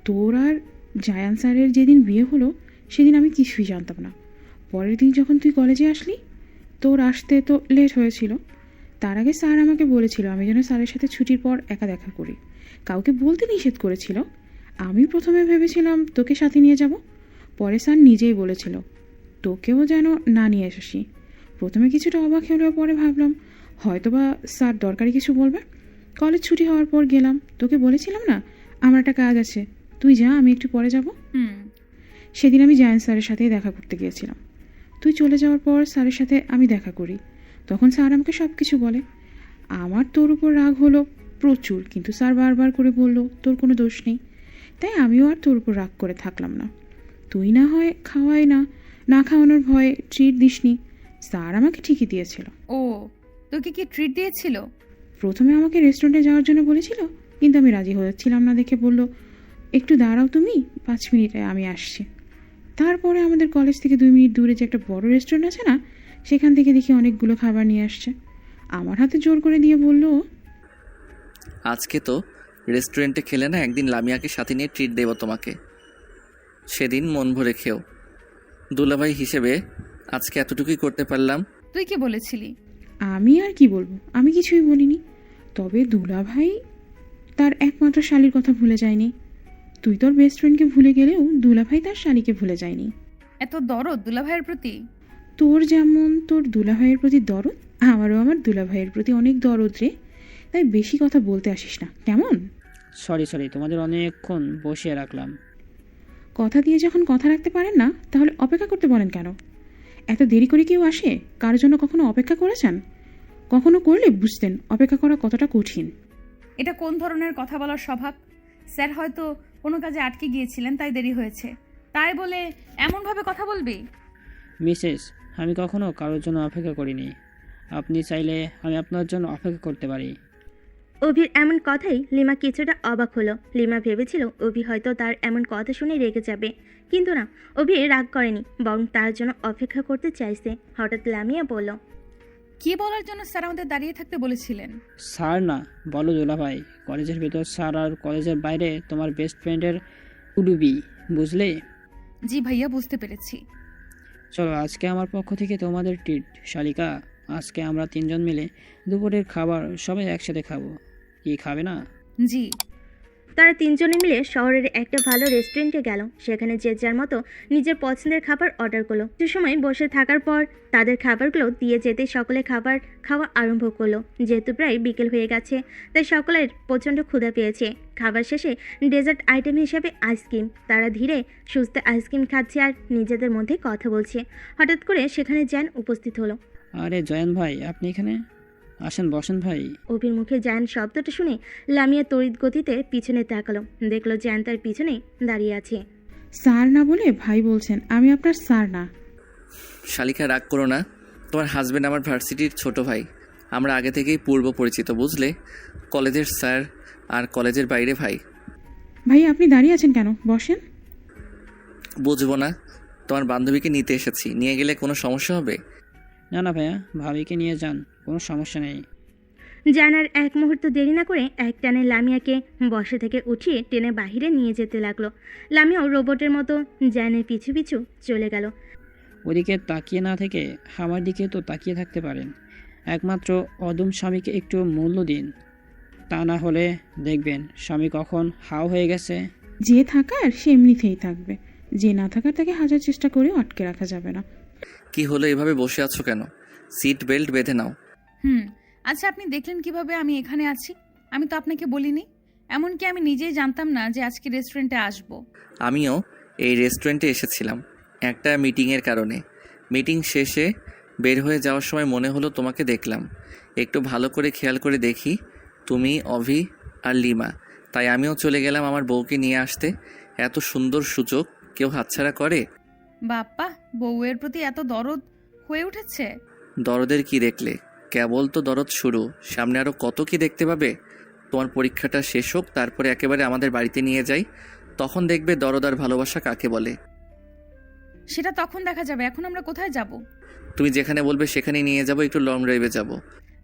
তোর আর জায়ান স্যারের যেদিন বিয়ে হলো সেদিন আমি কিছুই জানতাম না। পরের দিন যখন তুই কলেজে আসলি, তোর আসতে তো লেট হয়েছিল। তার আগে স্যার আমাকে বলেছিল আমি যেন স্যারের সাথে ছুটির পর একা দেখা করি, কাউকে বলতে নিষেধ করেছিল। আমি প্রথমে ভেবেছিলাম তোকে সাথে নিয়ে যাব, পরে স্যার নিজেই বলেছিল তোকেও যেন না নিয়ে আসি। প্রথমে কিছুটা অবাক হলেও পরে ভাবলাম হয়তোবা স্যার দরকারি কিছু বলবে। কলেজ ছুটি হওয়ার পর গেলাম, তোকে বলেছিলাম না আমার একটা কাজ আছে, তুই যা, আমি একটু পরে যাব। সেদিন আমি জায়ান স্যারের সাথেই দেখা করতে গিয়েছিলাম। তুই চলে যাওয়ার পর স্যারের সাথে আমি দেখা করি, তখন স্যার আমাকে সব কিছু বলে। আমার তোর উপর রাগ হলো প্রচুর, কিন্তু স্যার বারবার করে বলল তোর কোনো দোষ নেই। তাই আমিও আর তোর উপর রাগ করে থাকলাম না। তুই না হয় খাওয়াই না খাওয়ানোর ভয়ে ট্রিট দিসনি, স্যার আমাকে ঠিকই দিয়েছিল। ও, তোকে কি ট্রিট দিয়েছিল? প্রথমে আমাকে রেস্টুরেন্টে যাওয়ার জন্য বলেছিল, কিন্তু আমি রাজি হচ্ছিলাম না দেখে বলল একটু দাঁড়াও তুমি, 5 মিনিটে আমি আসছি। তারপরে আমাদের কলেজ থেকে 2 মিনিট দূরে যে একটা বড় রেস্টুরেন্ট আছে না, সেখান থেকে দেখি অনেকগুলো খাবার নিয়ে আসছে। আমার হাতে জোর করে দিয়ে বলল আজকে তো রেস্টুরেন্টে খেলে না, একদিন লামিয়াকে সাথে নিয়ে ট্রিট দেবো তোমাকে, সেদিন মন ভরে খেও। দুলাভাই হিসেবে আজকে এতটুকুই করতে পারলাম। তুই কি বলেছিলি? আমি আর কি বলবো, আমি কিছুই বলিনি। তবে দুলাভাই তার একমাত্র শালির কথা ভুলে যায়নি। তুই তোর বেস্ট ফ্রেন্ডকে ভুলে গেলেও দুলাভাই তার শালিকে ভুলে যায়নি। এত দরদ দুলাভাইয়ের প্রতি? তোর যেমন তোর দুলাভাইয়ের প্রতি দরদ, আমারও আমার দুলাভাইয়ের প্রতি অনেক দরদ রে। তাই বেশি কথা বলতে আসিস না, কেমন? সরি তোমাদের অনেকক্ষণ বসিয়ে রাখলাম। কথা দিয়ে যখন কথা রাখতে পারেন না, তাহলে অপেক্ষা করতে বলেন কেন? এত দেরি করে কেউ আসে? কার জন্য কখনো অপেক্ষা করেছেন? কখনো করলে বুঝতেন অপেক্ষা করা কতটা কঠিন। এটা কোন ধরনের কথা বলার স্বভাব? স্যার হয়তো কোনো কাজে আটকে গিয়েছিলেন, তাই দেরি হয়েছে, তাই বলে এমনভাবে কথা বলবি? মিসেস, আমি কখনো কারোর জন্য অপেক্ষা করিনি। আপনি চাইলে আমি আপনার জন্য অপেক্ষা করতে পারি। অভির এমন কথাই লিমা কিছুটা অবাক হলো। লিমা ভেবেছিল অভি হয়তো তার এমন কথা শুনে রেগে যাবে, কিন্তু না, অভি রাগ করেনি, বরং তার জন্য অপেক্ষা করতে চাইছে। হঠাৎ লামিয়া বলল, কি বলার জন্য স্যার আমাদের দাঁড়িয়ে থাকতে বলেছিলেন? স্যার না, বলো দুলাভাই। কলেজের ভেতর স্যার আর কলেজের বাইরে তোমার বেস্ট ফ্রেন্ডের উডুবি, বুঝলে? জি ভাইয়া, বুঝতে পেরেছি। চলো, আজকে আমার পক্ষ থেকে তোমাদের ট্রিট শালিকা। আজকে আমরা 3 জন মিলে দুপুরের খাবার সবাই একসাথে খাবো। কি খাবে না? জি। তারা 3 জনে মিলে শহরের একটা ভালো রেস্টুরেন্টে গেল। সেখানে যে যার মতো নিজের পছন্দের খাবার অর্ডার করলো। কিছু সময় বসে থাকার পর তাদের খাবারগুলো দিয়ে যেতে সকলে খাবার খাওয়া আরম্ভ করলো। যেহেতু প্রায় বিকেল হয়ে গেছে, তাই সকলের প্রচণ্ড ক্ষুধা পেয়েছে। খাবার শেষে ডেজার্ট আইটেম হিসেবে আইসক্রিম। তারা ধীরে সুস্থে আইসক্রিম খাচ্ছে আর নিজেদের মধ্যে কথা বলছে। হঠাৎ করে সেখানে জ্যান উপস্থিত হলো। আরে জয়ন ভাই, আপনি এখানে? আসেন, বসেন ভাই। অভির মুখে জ্যান শব্দটা শুনে লামিয়া তড়িৎ গতিতে পিছনে তাকালো। দেখলো জ্যান তার পিছনে দাঁড়িয়ে আছে। স্যার না বলে ভাই বলছেন, আমি আপনার স্যার না। শালিকা রাগ করো না, তোমার হাজব্যান্ড আমার ভার্সিটির ছোট ভাই। আমরা আগে থেকেই পূর্ব পরিচিত, বুঝলে? কলেজের স্যার আর কলেজের বাইরে ভাই। ভাই আপনি দাঁড়িয়ে আছেন কেন? বসেন। বুঝবো না, তোমার বান্ধবীকে নিতে এসেছি, নিয়ে গেলে কোনো সমস্যা হবে? না না ভাইয়া, ভাবিকে নিয়ে যান, কোনো সমস্যা নেই। জ্যান আর এক মুহূর্ত দেরি না করে এক টানে লামিয়াকে বসে থেকে উঠিয়ে টেনে বাহিরে নিয়ে যেতে লাগলো। লামিয়াও রোবটের মতো জ্যানের পিছু পিছু চলে গেল। ওদিকে তাকিয়ে না থেকে আমার দিকে তো তাকিয়ে থাকতে পারেন। একমাত্র অদম স্বামীকে একটু মূল্য দিন, তা না হলে দেখবেন স্বামী কখন হাও হয়ে গেছে। যে থাকার সে এমনিতেই থাকবে, যে না থাকার তাকে হাজার চেষ্টা করেও আটকে রাখা যাবে না। কি হলো, এভাবে বসে আছো কেন? সিট বেল্ট বেঁধে নাও। আচ্ছা, আপনি দেখলেন কিভাবে আমি এখানে আছি? আমি তো আপনাকে বলিনি, এমনকি আমি নিজেই জানতাম না যে আজকে রেস্টুরেন্টে আসব। আমিও এই রেস্টুরেন্টে এসেছিলাম একটা মিটিংয়ের কারণে। মিটিং শেষে বের হয়ে যাওয়ার সময় মনে হলো তোমাকে দেখলাম। একটু ভালো করে খেয়াল করে দেখি তুমি, অভি আর লিমা, তাই আমিও চলে গেলাম আমার বউকে নিয়ে আসতে। এত সুন্দর সুযোগ কেউ হাতছাড়া করে? বাপ্পা, বউয়ের প্রতি এত দরদ হয়ে উঠেছে? দরদের কি দেখলে? কেবল তো দরদ শুরু, সামনে আরও কত কি দেখতে পাবে। তোমার পরীক্ষাটা শেষ হোক, তারপরে একেবারে আমাদের বাড়িতে নিয়ে যাই, তখন দেখবে দরদ আর ভালোবাসা কাকে বলে। সেটা তখন দেখা যাবে, এখন আমরা কোথায় যাব? তুমি যেখানে বলবে সেখানেই নিয়ে যাব, একটু লং ড্রাইভে যাব।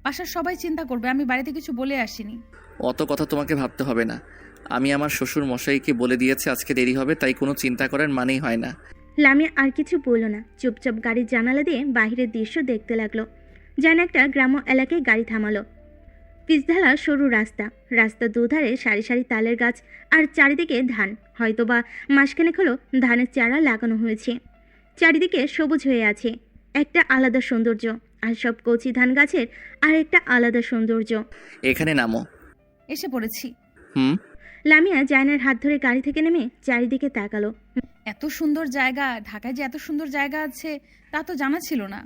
বাসার সবাই চিন্তা করবে আমি বাড়িতে কিছু বলে আসিনি। অত কথা তোমাকে ভাবতে হবে না, আমি আমার শ্বশুর মশাইকে বলে দিয়েছি আজকে দেরি হবে, তাই কোনো চিন্তা করার মানেই হয় না। লামিয়া আর কিছু বলল না, চুপচাপ গাড়ির জানালা দিয়ে বাহিরের দৃশ্য দেখতে লাগলো। যেন একটা গ্রাম্য এলাকায় গাড়ি থামালো। পিচঢালা সরু রাস্তা, রাস্তার দুধারে সারি সারি তালের গাছ আর চারিদিকে ধান। হয়তোবা মাসখানেক হলো ধানের চারা লাগানো হয়েছে। চারিদিকে সবুজ হয়ে আছে, একটা আলাদা সৌন্দর্য। আর সব কচি ধান গাছের আর একটা আলাদা সৌন্দর্য। এখানে নামো। এসে পড়েছি। লামিয়া জায়নার হাত ধরে গাড়ি থেকে নেমে চারিদিকে তাকালো। এত সুন্দর জায়গা, ঢাকায় যে এত সুন্দর জায়গা আছে তা তো জানা ছিল না।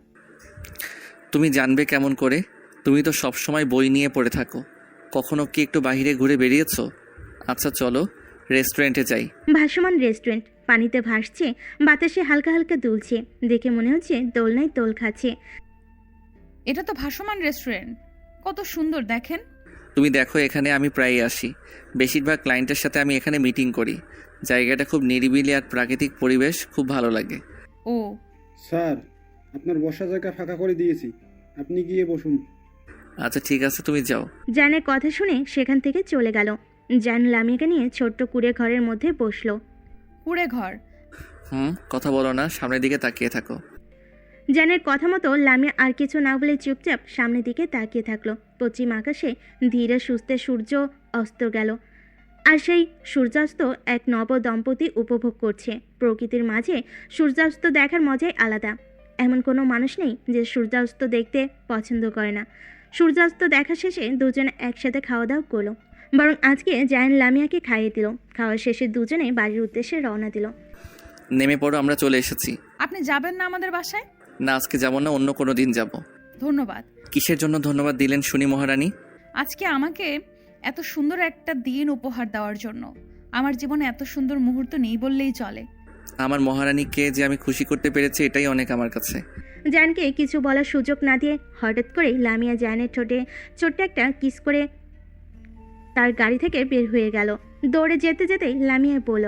তুমি জানবে কেমন করে? তুমি তো সব সময় বই নিয়ে পড়ে থাকো, কখনো কি একটু বাইরে ঘুরে বেরিয়েছো? আচ্ছা চলো রেস্টুরেন্টে যাই। ভাসমান রেস্টুরেন্ট, পানিতে ভাসছে, বাতাসে হালকা হালকা দুলছে, দেখে মনে হচ্ছে দোলনায় দোল খাচ্ছে। এটা তো ভাসমান রেস্টুরেন্ট, কত সুন্দর দেখেন। তুমি দেখো, এখানে আমি প্রায়ই আসি, বেশিরভাগ ক্লায়েন্টের সাথে আমি এখানে মিটিং করি। জায়গাটা খুব নিরিবিলি আর প্রাকৃতিক পরিবেশ, খুব ভালো লাগে। ও স্যার, আপনার বসার জায়গা ফাঁকা করে দিয়েছি, আপনি গিয়ে বসুন। আচ্ছা ঠিক আছে, তুমি যাও। জানের কথা শুনে সেখান থেকে চলে গেল। জান লামিয়াকে নিয়ে ছোট্ট কুড়ে ঘরের মধ্যে বসলো। কুড়ে ঘর? কথা বলো না, সামনের দিকে তাকিয়ে থাকো। জানের কথা মতো লামিয়া আর কিছু না বলে চুপচাপ সামনের দিকে তাকিয়ে থাকলো। পশ্চিম আকাশে ধীরে সুস্থে সূর্য অস্ত গেল। আর সেই সূর্যাস্ত এক নব দম্পতি উপভোগ করছে। প্রকৃতির মাঝে সূর্যাস্ত দেখার মজাই আলাদা। এমন কোনো মানুষ নেই যে সূর্যাস্ত দেখতে পছন্দ করে না। সূর্যাস্ত দেখা শেষে দুজনে একসাথে খাওয়া দাওয়া করলো। বরং আজকে জায়ান লামিয়াকে খাইয়ে দিল। খাওয়া শেষে দুজনে বাড়ির উদ্দেশ্যে রওনা দিল। নেমে পড়ো, আমরা চলে এসেছি। আপনি যাবেন না আমাদের বাসায়? না, আজকে যাব না, অন্য কোনো দিন যাব। ধন্যবাদ। কিসের জন্য ধন্যবাদ দিলেন শুনি মহারানী? আজকে আমাকে এত সুন্দর একটা দিন উপহার দেওয়ার জন্য। আমার জীবনে এত সুন্দর মুহূর্ত নেই বললেই চলে। আমার মহারানীকে যে আমি খুশি করতে পেরেছি এটাই অনেক আমার কাছে। জায়ানকে কিছু বলার সুযোগ না দিয়ে হঠাৎ করে লামিয়া জায়ানের ঠোঁটে ছোট্ট একটা কিস করে তার গাড়ি থেকে বের হয়ে গেল। দৌড়ে যেতে যেতেই লামিয়া বলল,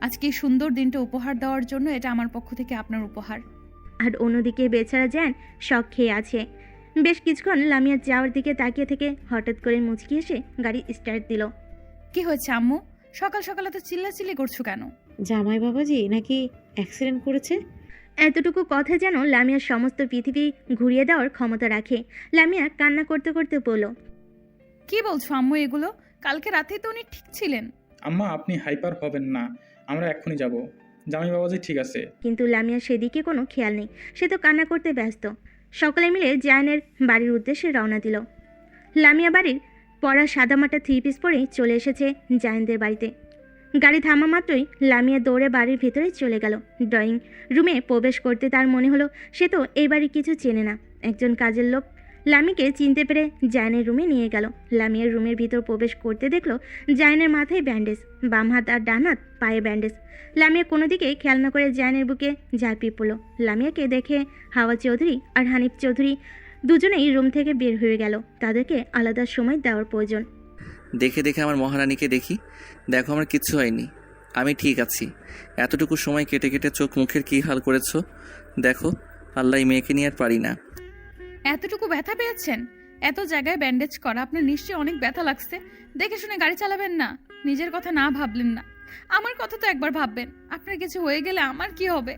আজকে এই সুন্দর দিনটা উপহার দেওয়ার জন্য এটা আমার পক্ষ থেকে আপনার উপহার। আর অন্যদিকে বেচারা জায়ান শখ খেয়ে আছে। বেশ কিছুক্ষণ লামিয়া যাওয়ার দিকে তাকিয়ে থেকে হঠাৎ করে মুচকি এসে গাড়ি স্টার্ট দিল। কি হয়েছে আম্মু? সকাল সকাল এত চিল্লাচিল্লি করছো কেন? জামাই বাবাজি নাকি অ্যাক্সিডেন্ট করেছে? এতটুকু কথা যেন লামিয়ার সমস্ত পৃথিবী ঘুরিয়ে দেওয়ার ক্ষমতা রাখে। লামিয়া কান্না করতে করতে বলল, কি বলছো আম্মু এগুলো? কালকে রাতেই তো উনি ঠিক ছিলেন। আম্মা, আপনি হাইপার হবেন না, আমরা এক্ষুনি যাব। জামাই বাবাজি ঠিক আছে। কিন্তু লামিয়ার সেদিকে কোনো খেয়াল নেই। সে তো কান্না করতে ব্যস্ত। সকলে মিলে জায়ানের বাড়ির উদ্দেশ্যে রওনা দিল। লামিয়া বাড়ির পরা সাদামাটা 3 পিস পরেই চলে এসেছে জায়ানদের বাড়িতে। গাড়ি থামা মাত্রই লামিয়া দৌড়ে বাড়ির ভেতরে চলে গেল। ড্রয়িং রুমে প্রবেশ করতে তার মনে হলো সে তো এই বাড়ি কিছু চেনে না। একজন কাজের লোক লামিকে চিনতে পেরে জায়ানের রুমে নিয়ে গেল। লামিয়ার রুমের ভিতর প্রবেশ করতে দেখলো জায়ানের মাথায় ব্যান্ডেজ, বাম হাত আর ডান হাত পায়ে ব্যান্ডেজ। লামিয়া কোনো দিকে খেয়াল না করে জায়ানের বুকে ঝাঁপিয়ে পড়ল। লামিয়াকে দেখে হাওয়া চৌধুরী আর হানিফ চৌধুরী দুজনেই রুম থেকে বের হয়ে গেল। তাদেরকে আলাদা সময় দেওয়ার প্রয়োজন। দেখে দেখে আমার মহারানীকে দেখি। দেখো, আমার কিচ্ছু হয়নি, আমি ঠিক আছি। এতটুকু সময় কেটে কেটে চোখ মুখের কী হাল করেছো দেখো। আল্লাহ, এই মেয়েকে নিয়ে আর পারি না। এতটুকু ব্যথা পেয়েছেন? এত জায়গায় ব্যান্ডেজ করা, আপনার নিশ্চয়ই অনেক ব্যথা লাগছে। দেখে শুনে গাড়ি চালাবেন না। নিজের কথা না ভাবলেন না, আমার কথা তো একবার ভাববেন। আপনার কিছু হয়ে গেলে আমার কি হবে?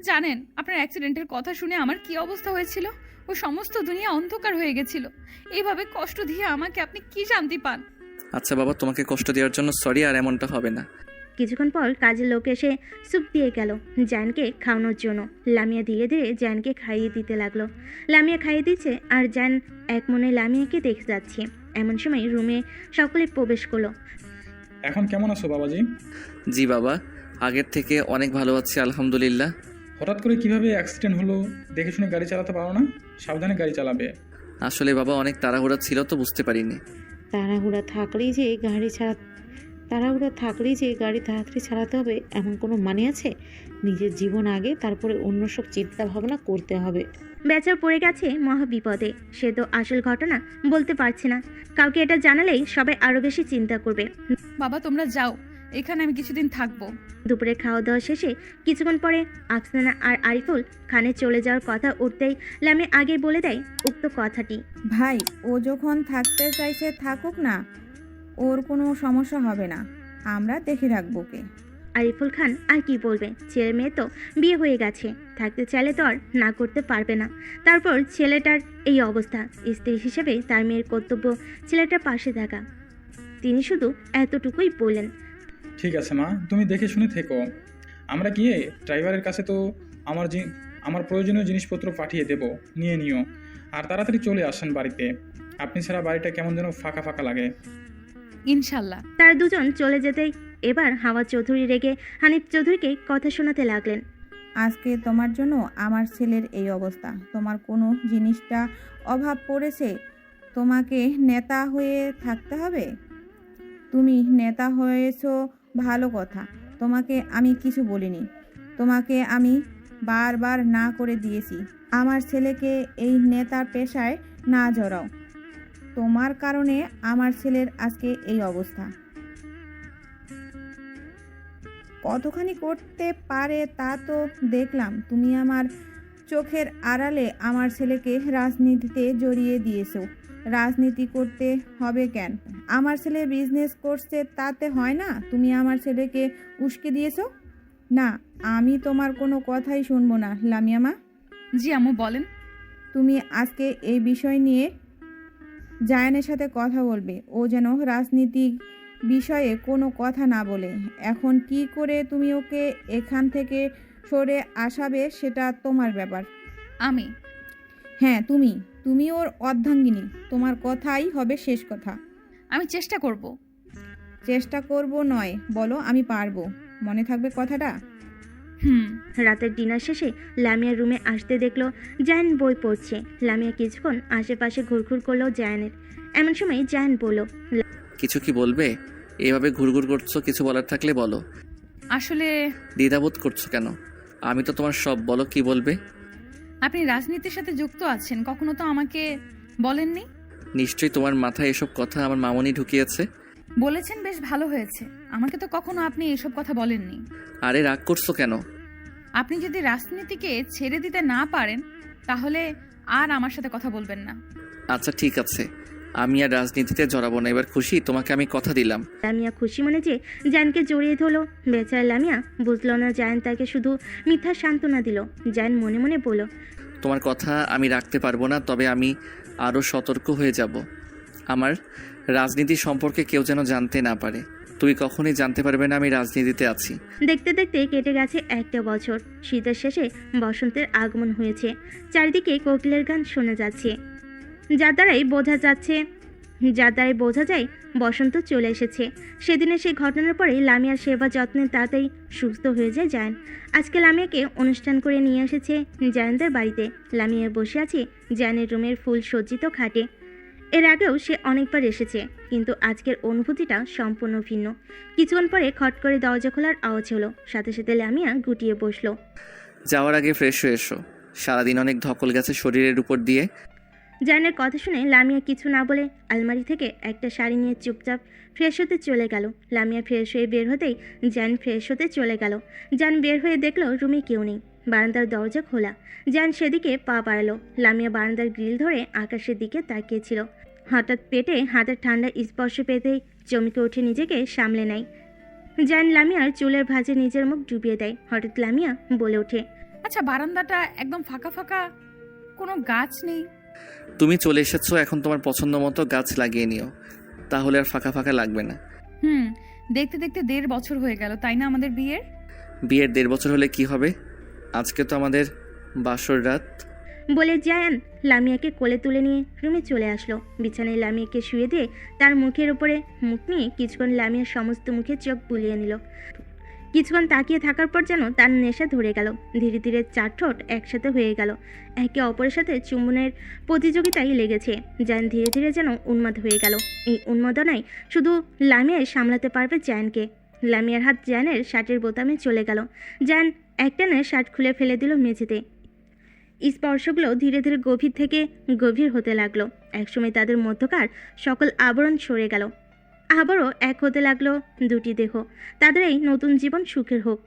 জানেন আপনার অ্যাক্সিডেন্টের কথা শুনে আমার কি অবস্থা হয়েছিল? ও সমস্ত দুনিয়া অন্ধকার হয়ে গেছিল। এইভাবে কষ্ট দিয়ে আমাকে আপনি কি শান্তি পান? আচ্ছা বাবা, তোমাকে কষ্ট দেওয়ার জন্য সরি, আর এমনটা হবে না। কিছুক্ষণ পর কাজের লোক এসে স্যুপ দিয়ে গেল জায়ানকে খাওয়ানোর জন্য। লামিয়া ধীরে ধীরে জায়ানকে খাইয়ে দিতে লাগলো। লামিয়া খাইয়ে দিচ্ছে আর জায়ান এক মনে লামিয়াকে দেখে যাচ্ছে। এমন সময় রুমে সকলে প্রবেশ করলো। এখন কেমন আছো বাবাজি? জি বাবা, আগের থেকে অনেক ভালো আছি আলহামদুলিল্লাহ। হঠাৎ করে কিভাবে অ্যাক্সিডেন্ট হলো? দেখে শুনে গাড়ি চালাতে পারো না? সাবধানে গাড়ি চালাবে। আসলে বাবা অনেক তাড়াহুড়া ছিল তো, বুঝতে পারিনি। তাড়াহুড়া থাকলেই যে গাড়ি তাড়াতাড়ি চালাতে হবে এমন কোনো মানে আছে? নিজের জীবন আগে, তারপরে অন্য সব চিন্তা ভাবনা করতে হবে। বেচার পড়ে গেছে মহা বিপদে। সে তো আসল ঘটনা বলতে পারছে না। কাউকে এটা জানালেই সবাই আরো বেশি চিন্তা করবে। বাবা তোমরা যাও, এখানে আমি কিছুদিন থাকবো। দুপুরে খাওয়া দাওয়া শেষে কিছুক্ষণ পরে আফসানা আর আরিফুল খানে চলে যাওয়ার কথা উঠতেই লামিয়া আগে বলে দেয় উক্ত কথাটি। ভাই, ও যখন থাকতে চাইছে থাকুক না, ওর কোনো সমস্যা হবে না, আমরা দেখে রাখবো কে। আরিফুল খান আর কি বলবে, ছেলে মেয়ে তো বিয়ে হয়ে গেছে, থাকতে চাইলে তো আর না করতে পারবে না। তারপর ছেলেটার এই অবস্থা, স্ত্রী হিসেবে তার মেয়ের কর্তব্য ছেলেটার পাশে থাকা। তিনি শুধু এতটুকুই বললেন, ঠিক আছে মা, তুমি দেখে শুনে থেকো। আমরা গিয়ে ড্রাইভারের কাছে তো আমার প্রয়োজনীয় জিনিসপত্র পাঠিয়ে দেব, নিয়ে নিও। আর তাড়াতাড়ি চলে আসেন বাড়িতে। আপনি ছাড়া বাড়িটা কেমন যেন ফাঁকা ফাঁকা লাগে। ইনশাল্লাহ। তারা দুজন চলে যেতেই এবার হাওয়া চৌধুরী রেগে হানিফ চৌধুরীকে কথা শোনাতে লাগলেন। আজকে তোমার জন্য আমার ছেলের এই অবস্থা। তোমার কোনো জিনিসটা অভাব পড়েছে, তোমাকে নেতা হয়ে থাকতে হবে। তুমি নেতা হয়েছো ভালো কথা, তোমাকে আমি কিছু বলিনি। তোমাকে আমি বারবার না করে দিয়েছি আমার ছেলেকে এই নেতার পেশায় না জড়াও। তোমার কারণে আমার ছেলের আজকে এই অবস্থা। কতখানি করতে পারে তা তো দেখলাম। তুমি আমার চোখের আড়ালে আমার ছেলেকে রাজনীতিতে জড়িয়ে দিয়েছো। রাজনীতি করতে হবে কেন? আমার ছেলে বিজনেস করছে, তাতে হয় না? তুমি আমার ছেলেকে উস্কে দিয়েছো। না, আমি তোমার কোনো কথাই শুনবো না লামিয়া মা। জি আম্মু বলেন। তুমি আজকে এই বিষয় নিয়ে জায়ানের সাথে কথা বলবে। ও যেন রাজনীতি বিষয়ে কোনো কথা না বলে। এখন কি করে তুমি ওকে এখান থেকে সরে আসাবে সেটা তোমার ব্যাপার। আমি হ্যাঁ তুমি ওর অর্ধাঙ্গিনী, তোমার কথাই হবে শেষ কথা। আমি চেষ্টা করব। চেষ্টা করব নয়, বলো আমি পারবো, মনে থাকবে কথাটা। রাতের ডিনার শেষে লামিয়ার রুমে আসতে দেখলো জায়ান বই পড়ছে। লামিয়া কিছুক্ষণ আশেপাশে ঘুরঘুর করলো জায়ানের। এমন সময় জায়ান বলল, কিছু কি বলবে? এভাবে ঘুরঘুর করছো, কিছু বলার থাকলে বলো। আসলে দ্বিধাবোধ করছো কেন? আমি তো তোমার সব, বলো কি বলবে। আপনি রাজনীতির সাথে যুক্ত আছেন, কখনো তো আমাকে বলেননি। নিশ্চয়ই তোমার মাথায় এসব কথা আমার মামনি ঢুকিয়েছে। বলেছেন বেশ ভালো হয়েছে, আমাকে তো কখনো আপনি এসব কথা বলেননি। আরে রাগ করছো কেন? আপনি যদি রাজনীতিকে ছেড়ে দিতে না পারেন তাহলে আর আমার সাথে কথা বলবেন না। আচ্ছা ঠিক আছে, আমি আর রাজনীতিতে জড়াবো না। এবার খুশি? তোমাকে আমি কথা দিলাম। লামিয়া খুশি মনে যে জায়ানকে জড়িয়ে ধরলো। বেচারা লামিয়া বুঝলো না জায়ান তাকে শুধু মিথ্যা সান্ত্বনা দিল। জায়ান মনে মনে বলল, তোমার কথা আমি রাখতে পারবো না, তবে আমি আরও সতর্ক হয়ে যাব। আমার রাজনীতি সম্পর্কে কেউ যেন জানতে না পারে। তুই কখনোই জানতে পারবে না আমি রাজনীতিতে আছি। দেখতে দেখতে কেটে গেছে একটা বছর। শীতের শেষে বসন্তের আগমন হয়েছে। চারিদিকে কোকিলের গান শোনা যাচ্ছে, যার দ্বারাই বোঝা যায় বসন্ত চলে এসেছে। সেদিনের সেই ঘটনার পরে লামিয়ার সেবা যত্নে তাড়াতাড়ি সুস্থ হয়ে যায় জায়ান। আজকে লামিয়াকে অনুষ্ঠান করে নিয়ে এসেছে জায়ানদের বাড়িতে। লামিয়া বসে আছে জায়ানের রুমের ফুল সজ্জিত খাটে। এর আগেও সে অনেকবার এসেছে, কিন্তু আজকের অনুভূতিটা সম্পূর্ণ ভিন্ন। কিছুক্ষণ পরে খট করে দরজা খোলার আওয়াজ হলো। সাথে সাথে লামিয়া গুটিয়ে বসলো। যাওয়ার আগে ফ্রেশ হয়ে এসো, সারাদিন অনেক ধকল গেছে শরীরের উপর দিয়ে। জায়ানের কথা শুনে লামিয়া কিছু না বলে আলমারি থেকে একটা শাড়ি নিয়ে চুপচাপ ফ্রেশ হতে চলে গেল। লামিয়া ফ্রেশ হয়ে বের হতেই জায়ান ফ্রেশ হতে চলে গেল। জায়ান বের হয়ে দেখলো রুমে কেউ নেই, বারান্দার দরজা খোলা। জায়ান সেদিকে পা বাড়ালো। লামিয়া বারান্দার গ্রিল ধরে আকাশের দিকে তাকিয়েছিল। হঠাৎ পেটে হাতের ঠান্ডা স্পর্শ পেতেই চমকে উঠে নিজেকে সামলে নেয়। জায়ান লামিয়ার চুলের ভাঁজে নিজের মুখ ডুবিয়ে দেয়। হঠাৎ লামিয়া বলে ওঠে, আচ্ছা বারান্দাটা একদম ফাঁকা ফাঁকা, কোনো গাছ নেই। তুমি চলে এসেছো, এখন তোমার পছন্দ মতো গাছ লাগিয়ে নিও, তাহলে আর ফাঁকা ফাঁকা লাগবে না। দেখতে দেখতে 1.5 বছর হয়ে গেল, তাই না আমাদের বিয়ের? বিয়ের 1.5 বছর হলে কি হবে? আজকে তো আমাদের বাসর রাত। বলে জায়ান লামিয়াকে কোলে তুলে নিয়ে রুমে চলে আসলো। বিছানায় লামিয়াকে শুয়ে দিয়ে তার মুখের উপরে মুখ নিয়ে কিছুক্ষণ লামিয়ার সমস্ত মুখে চোখ বুলিয়ে নিল। কিছুক্ষণ তাকিয়ে থাকার পর যেন তার নেশা ধরে গেল। ধীরে ধীরে 4 ঠোঁট একসাথে হয়ে গেল। একে অপরের সাথে চুম্বনের প্রতিযোগিতায় লেগেছে। জায়ান ধীরে ধীরে যেন উন্মাদ হয়ে গেল। এই উন্মাদনায় শুধু লামিয়াই সামলাতে পারবে জায়ানকে। লামিয়ার হাত জায়ানের শার্টের বোতামে চলে গেল। জায়ান একটানে শার্ট খুলে ফেলে দিল মেঝেতে। স্পর্শগুলো ধীরে ধীরে গভীর থেকে গভীর হতে লাগলো। একসময় তাদের মধ্যকার সকল আবরণ সরে গেল। আবারও এক হতে লাগলো দুটি দেহ। তাদের এই নতুন জীবন সুখের হোক।